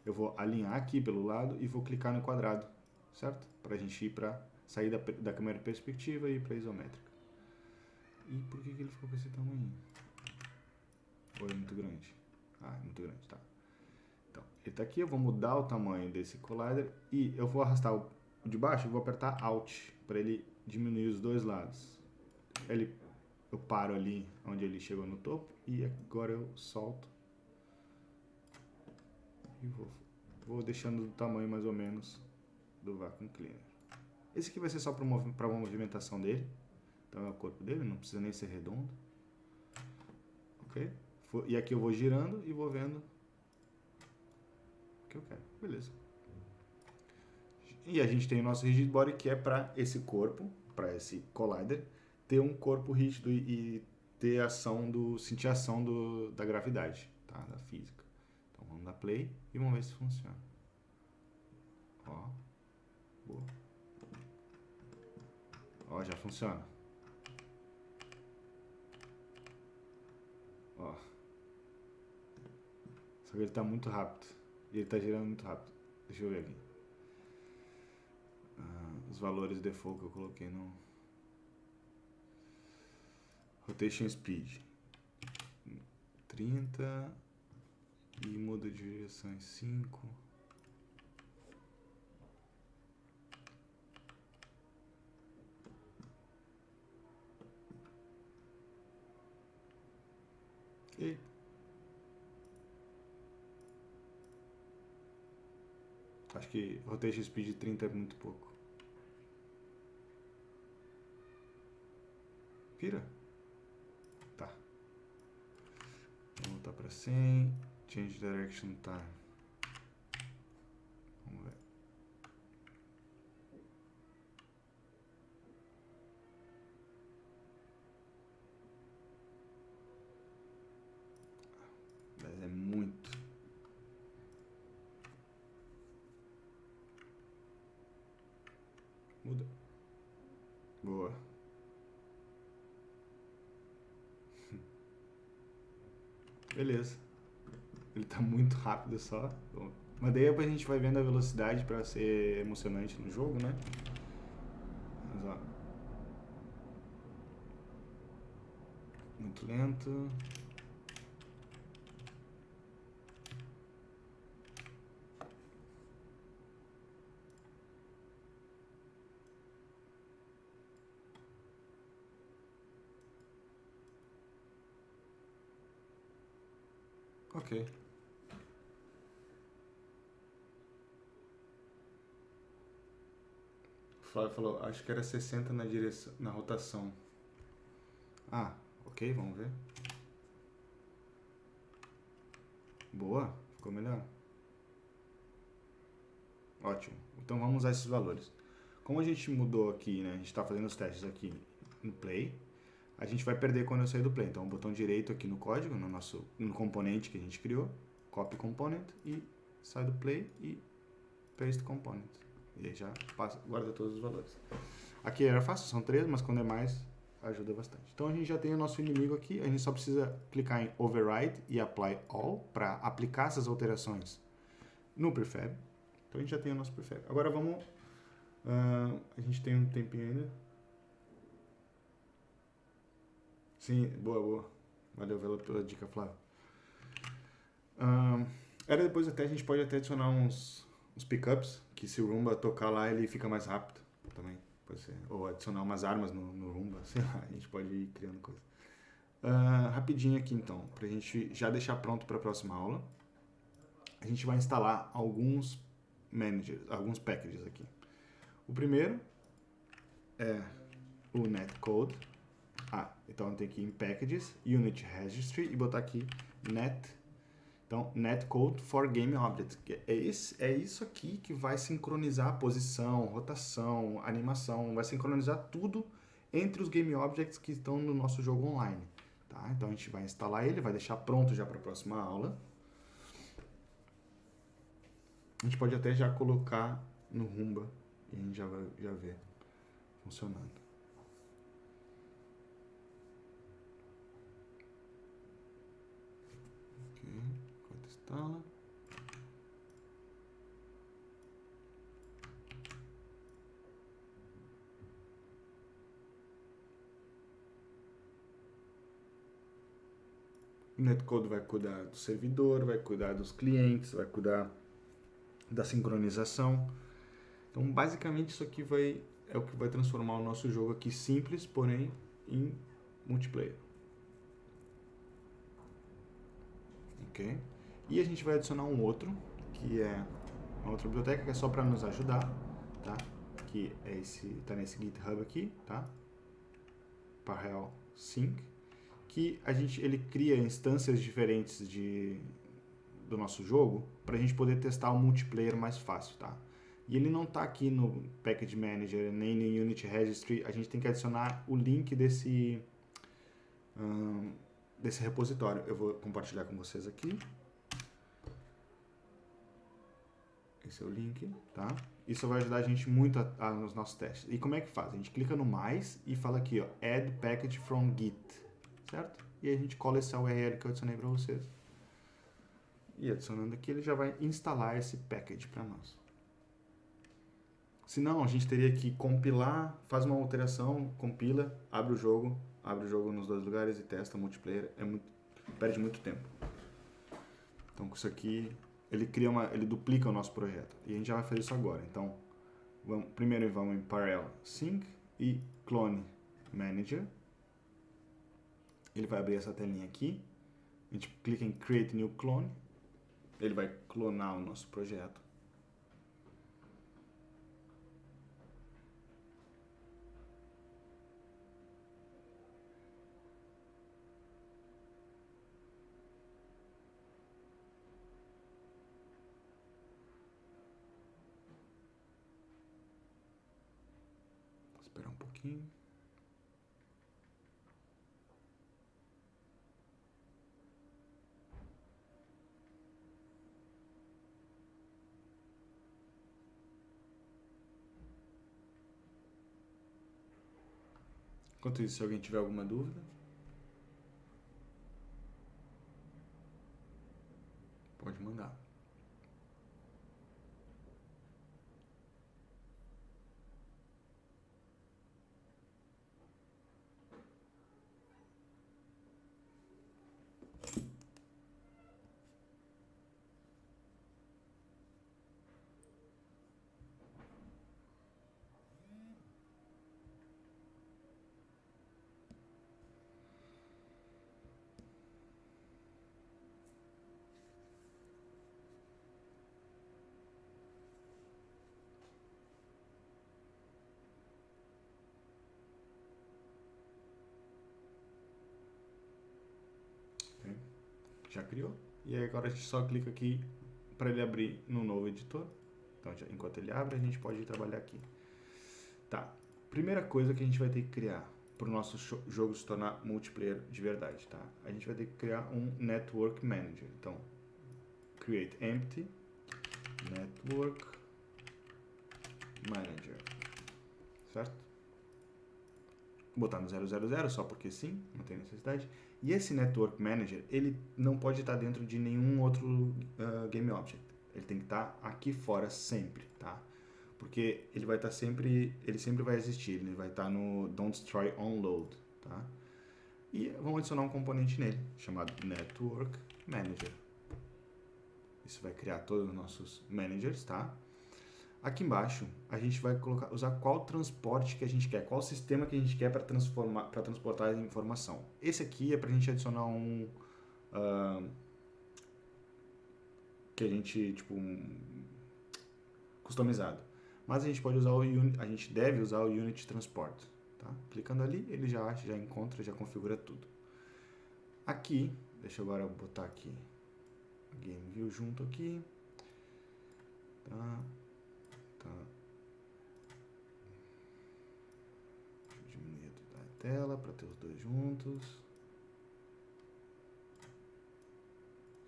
eu vou alinhar aqui pelo lado e vou clicar no quadrado, certo? Para a gente ir para sair da câmera perspectiva e ir para isométrica. E por que ele ficou com esse tamanho? Ou é muito grande? Ah, é muito grande, tá. Então, ele está aqui, eu vou mudar o tamanho desse collider e eu vou arrastar o de baixo e vou apertar Alt para ele diminuir os dois lados. Eu paro ali onde ele chegou no topo e agora eu solto e vou deixando do tamanho mais ou menos do Vacuum Cleaner. Esse aqui vai ser só para a movimentação dele, então é o corpo dele, não precisa nem ser redondo. Ok? E aqui eu vou girando e vou vendo o que eu quero. Beleza. E a gente tem o nosso rigid body, que é para esse corpo, para esse collider, ter um corpo rígido e ter sentir a ação da gravidade, tá? Da física. Então vamos dar play e vamos ver se funciona. Ó, boa. Ó, já funciona. Ó. Só que ele está muito rápido. E ele está girando muito rápido. Deixa eu ver aqui. Os valores default que eu coloquei no Rotation Speed 30 e muda de direção em 5. E acho que Rotation Speed 30 é muito pouco. Vira. Tá. Vou voltar para 100. Change Direction Time. Vamos ver. Mas é muito. Muda. Boa. Beleza. Ele tá muito rápido só. Bom, mas daí a gente vai vendo a velocidade para ser emocionante no jogo, né? Mas ó. Muito lento. Ok. O Flávio falou, acho que era 60 na direção, na rotação. Ah, ok, vamos ver. Boa, ficou melhor. Ótimo. Então vamos usar esses valores. Como a gente mudou aqui, né? A gente está fazendo os testes aqui no Play. A gente vai perder quando eu sair do Play. Então, o botão direito aqui no código, no componente que a gente criou, copy component e sai do Play e paste component. E aí já guarda todos os valores. Aqui era fácil, são 3, mas quando é mais, ajuda bastante. Então, a gente já tem o nosso inimigo aqui. A gente só precisa clicar em Override e Apply All para aplicar essas alterações no prefab. Então, a gente já tem o nosso prefab. Agora, vamos... a gente tem um tempinho ainda. Sim, boa. Valeu pela dica, Flávio. Depois até a gente pode até adicionar uns pickups, que se o Roomba tocar lá, ele fica mais rápido também. Pode ser. Ou adicionar umas armas no Roomba, sei lá, a gente pode ir criando coisa. Rapidinho aqui então, pra gente já deixar pronto para a próxima aula. A gente vai instalar alguns packages aqui. O primeiro é o netcode. Então eu tenho que ir em Packages, Unity Registry e botar aqui net. Então, netcode for game objects. É isso aqui que vai sincronizar a posição, rotação, animação, vai sincronizar tudo entre os game objects que estão no nosso jogo online. Tá? Então, a gente vai instalar ele, vai deixar pronto já para a próxima aula. A gente pode até já colocar no Rumba e a gente já vê funcionando. Ok, enquanto instala. O netcode vai cuidar do servidor, vai cuidar dos clientes, vai cuidar da sincronização. Então, basicamente, isso aqui é o que vai transformar o nosso jogo aqui simples, porém, em multiplayer. Ok? E a gente vai adicionar um outro, que é uma outra biblioteca, que é só para nos ajudar, tá? Que é tá nesse GitHub aqui, tá? Parallel Sync, que ele cria instâncias diferentes do nosso jogo para a gente poder testar o multiplayer mais fácil, tá? E ele não está aqui no Package Manager, nem no Unity Registry. A gente tem que adicionar o link desse repositório. Eu vou compartilhar com vocês aqui. Esse é o link, tá? Isso vai ajudar a gente muito nos nossos testes. E como é que faz? A gente clica no mais e fala aqui, ó, Add Package from Git, certo? E aí a gente cola esse URL que eu adicionei para vocês. E adicionando aqui, ele já vai instalar esse package para nós. Se não, a gente teria que compilar, faz uma alteração, compila, abre o jogo nos dois lugares e testa multiplayer. Perde muito tempo. Então, com isso aqui, ele duplica o nosso projeto. E a gente já vai fazer isso agora. Então, primeiro vamos em Parallel Sync e Clone Manager. Ele vai abrir essa telinha aqui. A gente clica em Create New Clone. Ele vai clonar o nosso projeto. Vou esperar um pouquinho. Enquanto isso, se alguém tiver alguma dúvida, pode mandar. Já criou. E aí agora a gente só clica aqui para ele abrir no novo editor. Então, enquanto ele abre, a gente pode trabalhar aqui. Tá. Primeira coisa que a gente vai ter que criar para o nosso jogo se tornar multiplayer de verdade, tá? A gente vai ter que criar um Network Manager. Então, create empty Network Manager. Certo? Vou botar no 000 só porque sim, não tem necessidade. E esse Network Manager, ele não pode estar dentro de nenhum outro Game Object. Ele tem que estar aqui fora sempre, tá? Porque ele vai estar ele sempre vai existir. Ele vai estar no Don't Destroy Onload, tá? E vamos adicionar um componente nele, chamado Network Manager. Isso vai criar todos os nossos managers, tá? Aqui embaixo, a gente vai usar qual transporte que a gente quer, qual sistema que a gente quer para transportar a informação. Esse aqui é para a gente adicionar que a gente, customizado. Mas a gente pode usar a gente deve usar o Unity Transport, tá? Clicando ali, ele já acha, já encontra, já configura tudo. Aqui, deixa eu agora botar aqui Game View junto aqui. Tá. Deixa eu diminuir a tela para ter os dois juntos.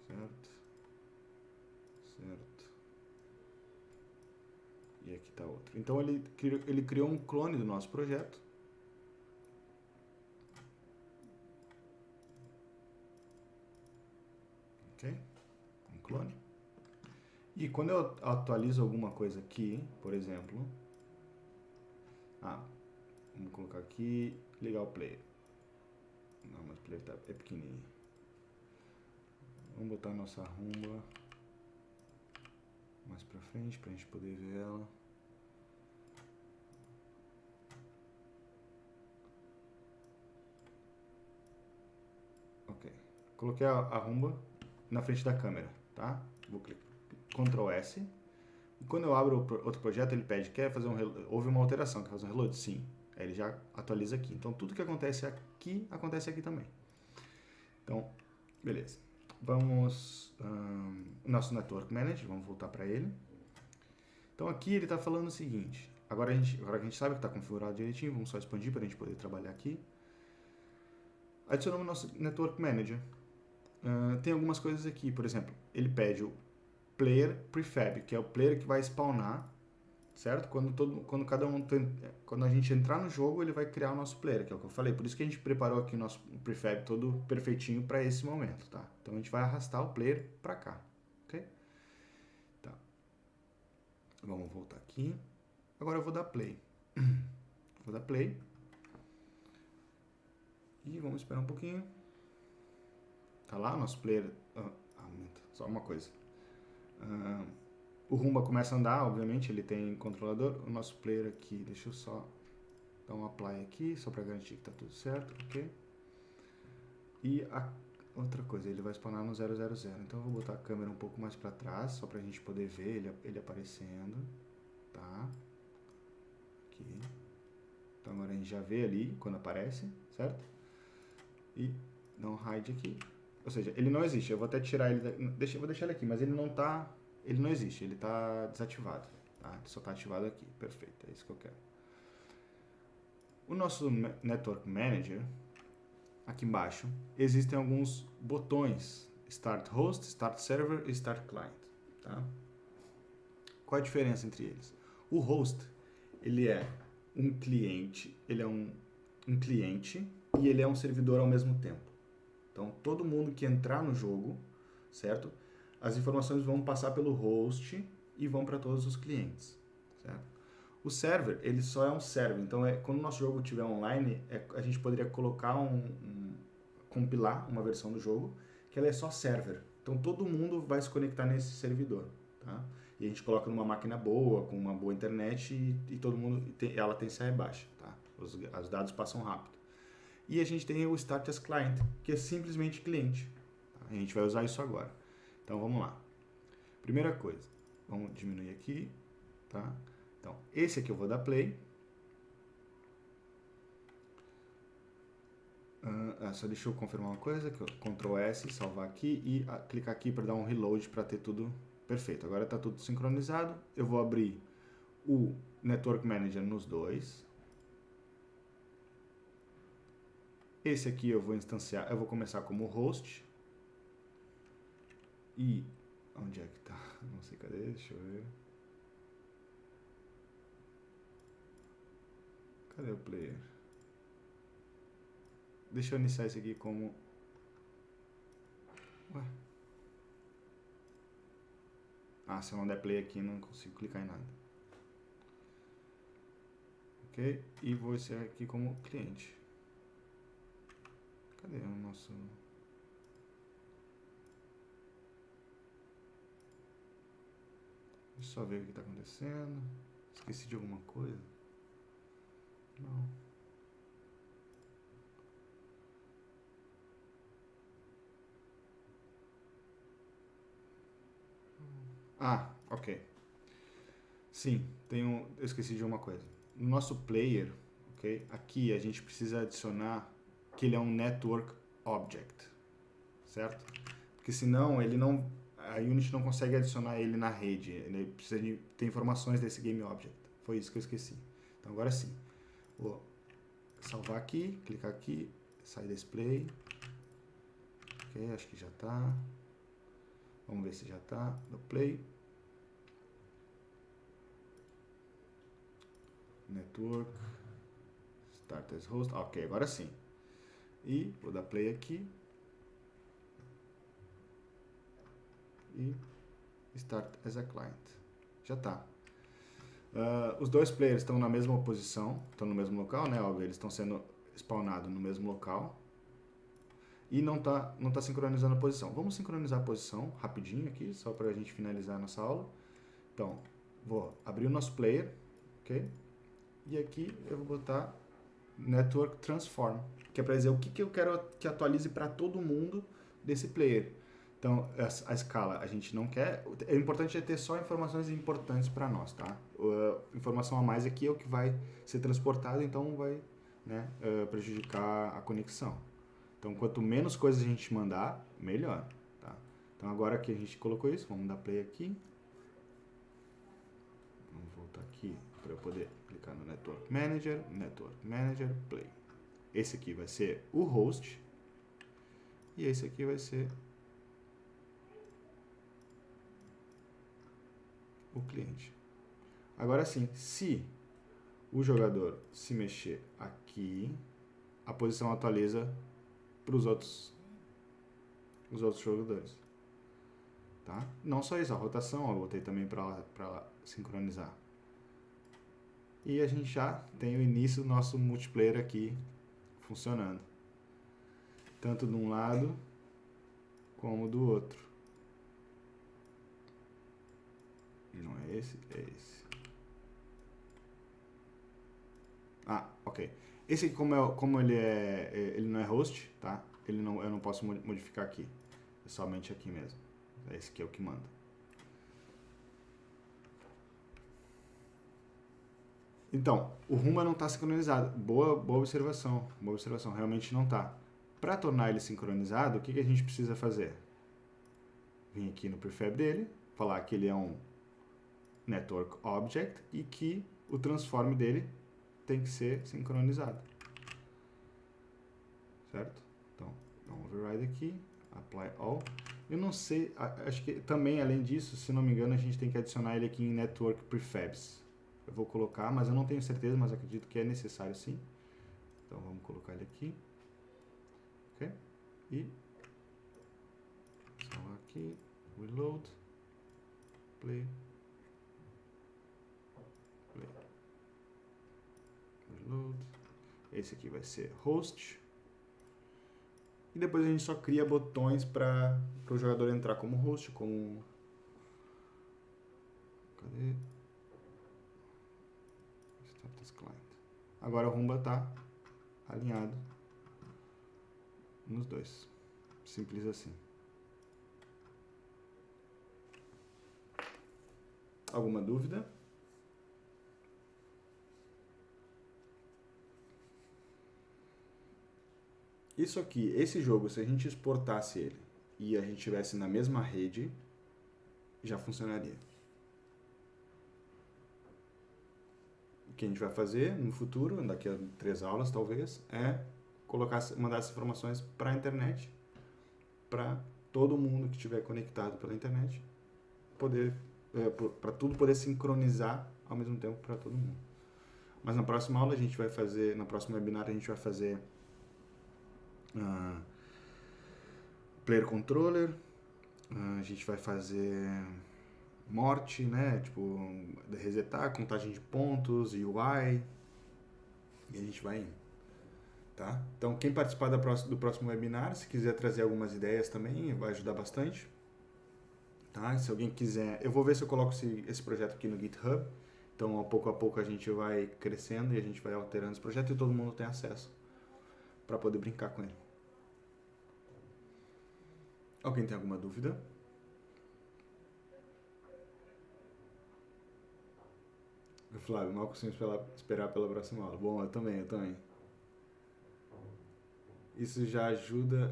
Certo. E aqui está outro. Então ele criou um clone do nosso projeto. Ok? Um clone. E quando eu atualizo alguma coisa aqui, por exemplo, vamos colocar aqui, ligar o player. Não, mas o player é pequenininho. Vamos botar a nossa rumba mais pra frente, pra gente poder ver ela. Ok. Coloquei a rumba na frente da câmera, tá? Vou clicar Ctrl S. E quando eu abro outro projeto, ele pede, houve uma alteração, quer fazer um reload? Sim. Aí ele já atualiza aqui. Então, tudo que acontece aqui também. Então, beleza. Vamos, nosso Network Manager, vamos voltar para ele. Então, aqui ele está falando o seguinte, agora que a gente sabe que está configurado direitinho, vamos só expandir para a gente poder trabalhar aqui. Adicionamos o nosso Network Manager. Tem algumas coisas aqui, por exemplo, ele pede o Player Prefab, que é o player que vai spawnar, certo? Quando a gente entrar no jogo, ele vai criar o nosso player, que é o que eu falei. Por isso que a gente preparou aqui o nosso prefab todo perfeitinho para esse momento, tá? Então a gente vai arrastar o player para cá, ok? Tá. Vamos voltar aqui. Agora eu vou dar play. Vou dar play. E vamos esperar um pouquinho. Tá lá o nosso player. Só uma coisa. O Rumba começa a andar, obviamente, ele tem controlador. O nosso player aqui, deixa eu só dar um apply aqui, só para garantir que tá tudo certo, ok? E outra coisa, ele vai spawnar no 000, então eu vou botar a câmera um pouco mais para trás, só para a gente poder ver ele aparecendo, tá? Aqui. Então agora a gente já vê ali quando aparece, certo? E dá um hide aqui. Ou seja, ele não existe, eu vou até tirar ele, vou deixar ele aqui, mas ele não existe, ele está desativado, tá? Ele só está ativado aqui, perfeito, é isso que eu quero. O nosso Network Manager, aqui embaixo, existem alguns botões, Start Host, Start Server e Start Client, tá? Qual a diferença entre eles? O Host, ele é um cliente, e ele é um servidor ao mesmo tempo. Então, todo mundo que entrar no jogo, certo? As informações vão passar pelo host e vão para todos os clientes, certo? O server, ele só é um server. Então, quando o nosso jogo estiver online, a gente poderia colocar compilar uma versão do jogo que ela é só server. Então, todo mundo vai se conectar nesse servidor, tá? E a gente coloca numa máquina boa, com uma boa internet e todo mundo, ela tem CA baixa, tá? Os dados passam rápido. E a gente tem o Start as Client, que é simplesmente cliente. Tá? A gente vai usar isso agora. Então, vamos lá. Primeira coisa, vamos diminuir aqui, tá? Então, esse aqui eu vou dar play. Só deixa eu confirmar uma coisa, que eu Ctrl S, salvar aqui e clicar aqui para dar um reload para ter tudo perfeito. Agora está tudo sincronizado. Eu vou abrir o Network Manager nos dois. Esse aqui eu vou instanciar, eu vou começar como host. E onde é que tá? Não sei, cadê? Deixa eu ver. Cadê o player? Deixa eu iniciar esse aqui como... Ué? Se eu não der play aqui, não consigo clicar em nada. Ok? E vou iniciar aqui como cliente. Cadê o nosso... Deixa eu só ver o que está acontecendo. Esqueci de alguma coisa? Não. Ok. Sim, eu esqueci de uma coisa. No nosso player, ok? Aqui a gente precisa adicionar que ele é um Network Object, certo? Porque senão ele não... a Unity não consegue adicionar ele na rede, ele precisa de ter informações desse GameObject. Foi isso que eu esqueci. Então agora sim, vou salvar aqui, clicar aqui, sair desse play. Ok, acho que já está. Vamos ver se já está no play. Network, start as host. Ok, agora sim. E vou dar play aqui. E start as a client. Já está. Os dois players estão na mesma posição, estão no mesmo local, né? Óbvio, eles estão sendo spawnados no mesmo local. E não tá sincronizando a posição. Vamos sincronizar a posição rapidinho aqui, só para a gente finalizar a nossa aula. Então, vou abrir o nosso player, ok? E aqui eu vou botar Network Transform, que é para dizer o que eu quero que atualize para todo mundo desse player. Então, a escala a gente não quer. É importante ter só informações importantes para nós, tá? Informação a mais aqui é o que vai ser transportado, então vai, né, prejudicar a conexão. Então, quanto menos coisas a gente mandar, melhor, tá? Então, agora que a gente colocou isso, vamos dar play aqui. Vamos voltar aqui para eu poder clicar no Network Manager, Play. Esse aqui vai ser o host e esse aqui vai ser o cliente. Agora sim, se o jogador se mexer aqui, a posição atualiza para os outros jogadores, tá? Não só isso, a rotação eu botei também para sincronizar. E a gente já tem o início do nosso multiplayer aqui funcionando, tanto de um lado como do outro. Não é esse, é esse. Ah, ok. Esse aqui, como ele não é host, tá? Eu não posso modificar aqui. É somente aqui mesmo. Esse aqui é o que manda. Então, o Rumba não está sincronizado. Boa observação. Boa observação. Realmente não está. Para tornar ele sincronizado, o que a gente precisa fazer? Vim aqui no prefab dele, falar que ele é um Network Object e que o transform dele tem que ser sincronizado. Certo? Então, dá um override aqui, apply all. Eu não sei, acho que também, além disso, se não me engano, a gente tem que adicionar ele aqui em Network Prefabs. Eu vou colocar, mas eu não tenho certeza, mas acredito que é necessário sim. Então, vamos colocar ele aqui. Ok? E salvar aqui, reload, play, reload. Esse aqui vai ser host. E depois a gente só cria botões para o jogador entrar como host, como... Cadê? Status Client. Agora o Rumba está alinhado nos dois. Simples assim. Alguma dúvida? Isso aqui, esse jogo, se a gente exportasse ele e a gente tivesse na mesma rede, já funcionaria. O que a gente vai fazer no futuro, daqui a 3 aulas talvez, é mandar essas informações para a internet, para todo mundo que estiver conectado pela internet, para tudo poder sincronizar ao mesmo tempo para todo mundo. Mas na próxima aula a gente vai fazer, na próxima webinar a gente vai fazer player controller, a gente vai fazer morte, né, tipo resetar, contagem de pontos, UI, e a gente vai indo, tá? Então quem participar do próximo webinar, se quiser trazer algumas ideias também, vai ajudar bastante, tá? Se alguém quiser, eu vou ver se eu coloco esse projeto aqui no GitHub, então a pouco a gente vai crescendo e a gente vai alterando esse projeto e todo mundo tem acesso para poder brincar com ele. Alguém tem alguma dúvida? Flávio, mal consigo esperar pela próxima aula. Bom, eu também. Isso já ajuda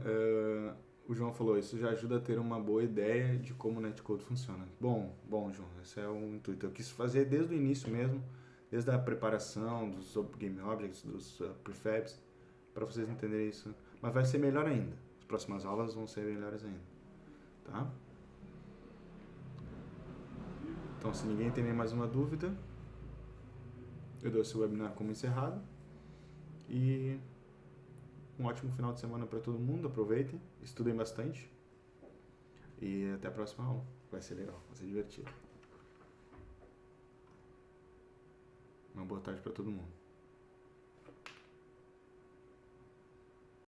O João falou, isso já ajuda a ter uma boa ideia de como o netcode funciona. Bom, João, esse é o intuito. Eu quis fazer desde o início mesmo, desde a preparação dos Game Objects, dos prefabs, para vocês entenderem isso. Mas vai ser melhor ainda. As próximas aulas vão ser melhores ainda. Tá? Então, se ninguém tem nem mais uma dúvida, eu dou esse webinar como encerrado. E um ótimo final de semana para todo mundo. Aproveitem, estudem bastante. E até a próxima aula. Vai ser legal, vai ser divertido. Uma boa tarde para todo mundo.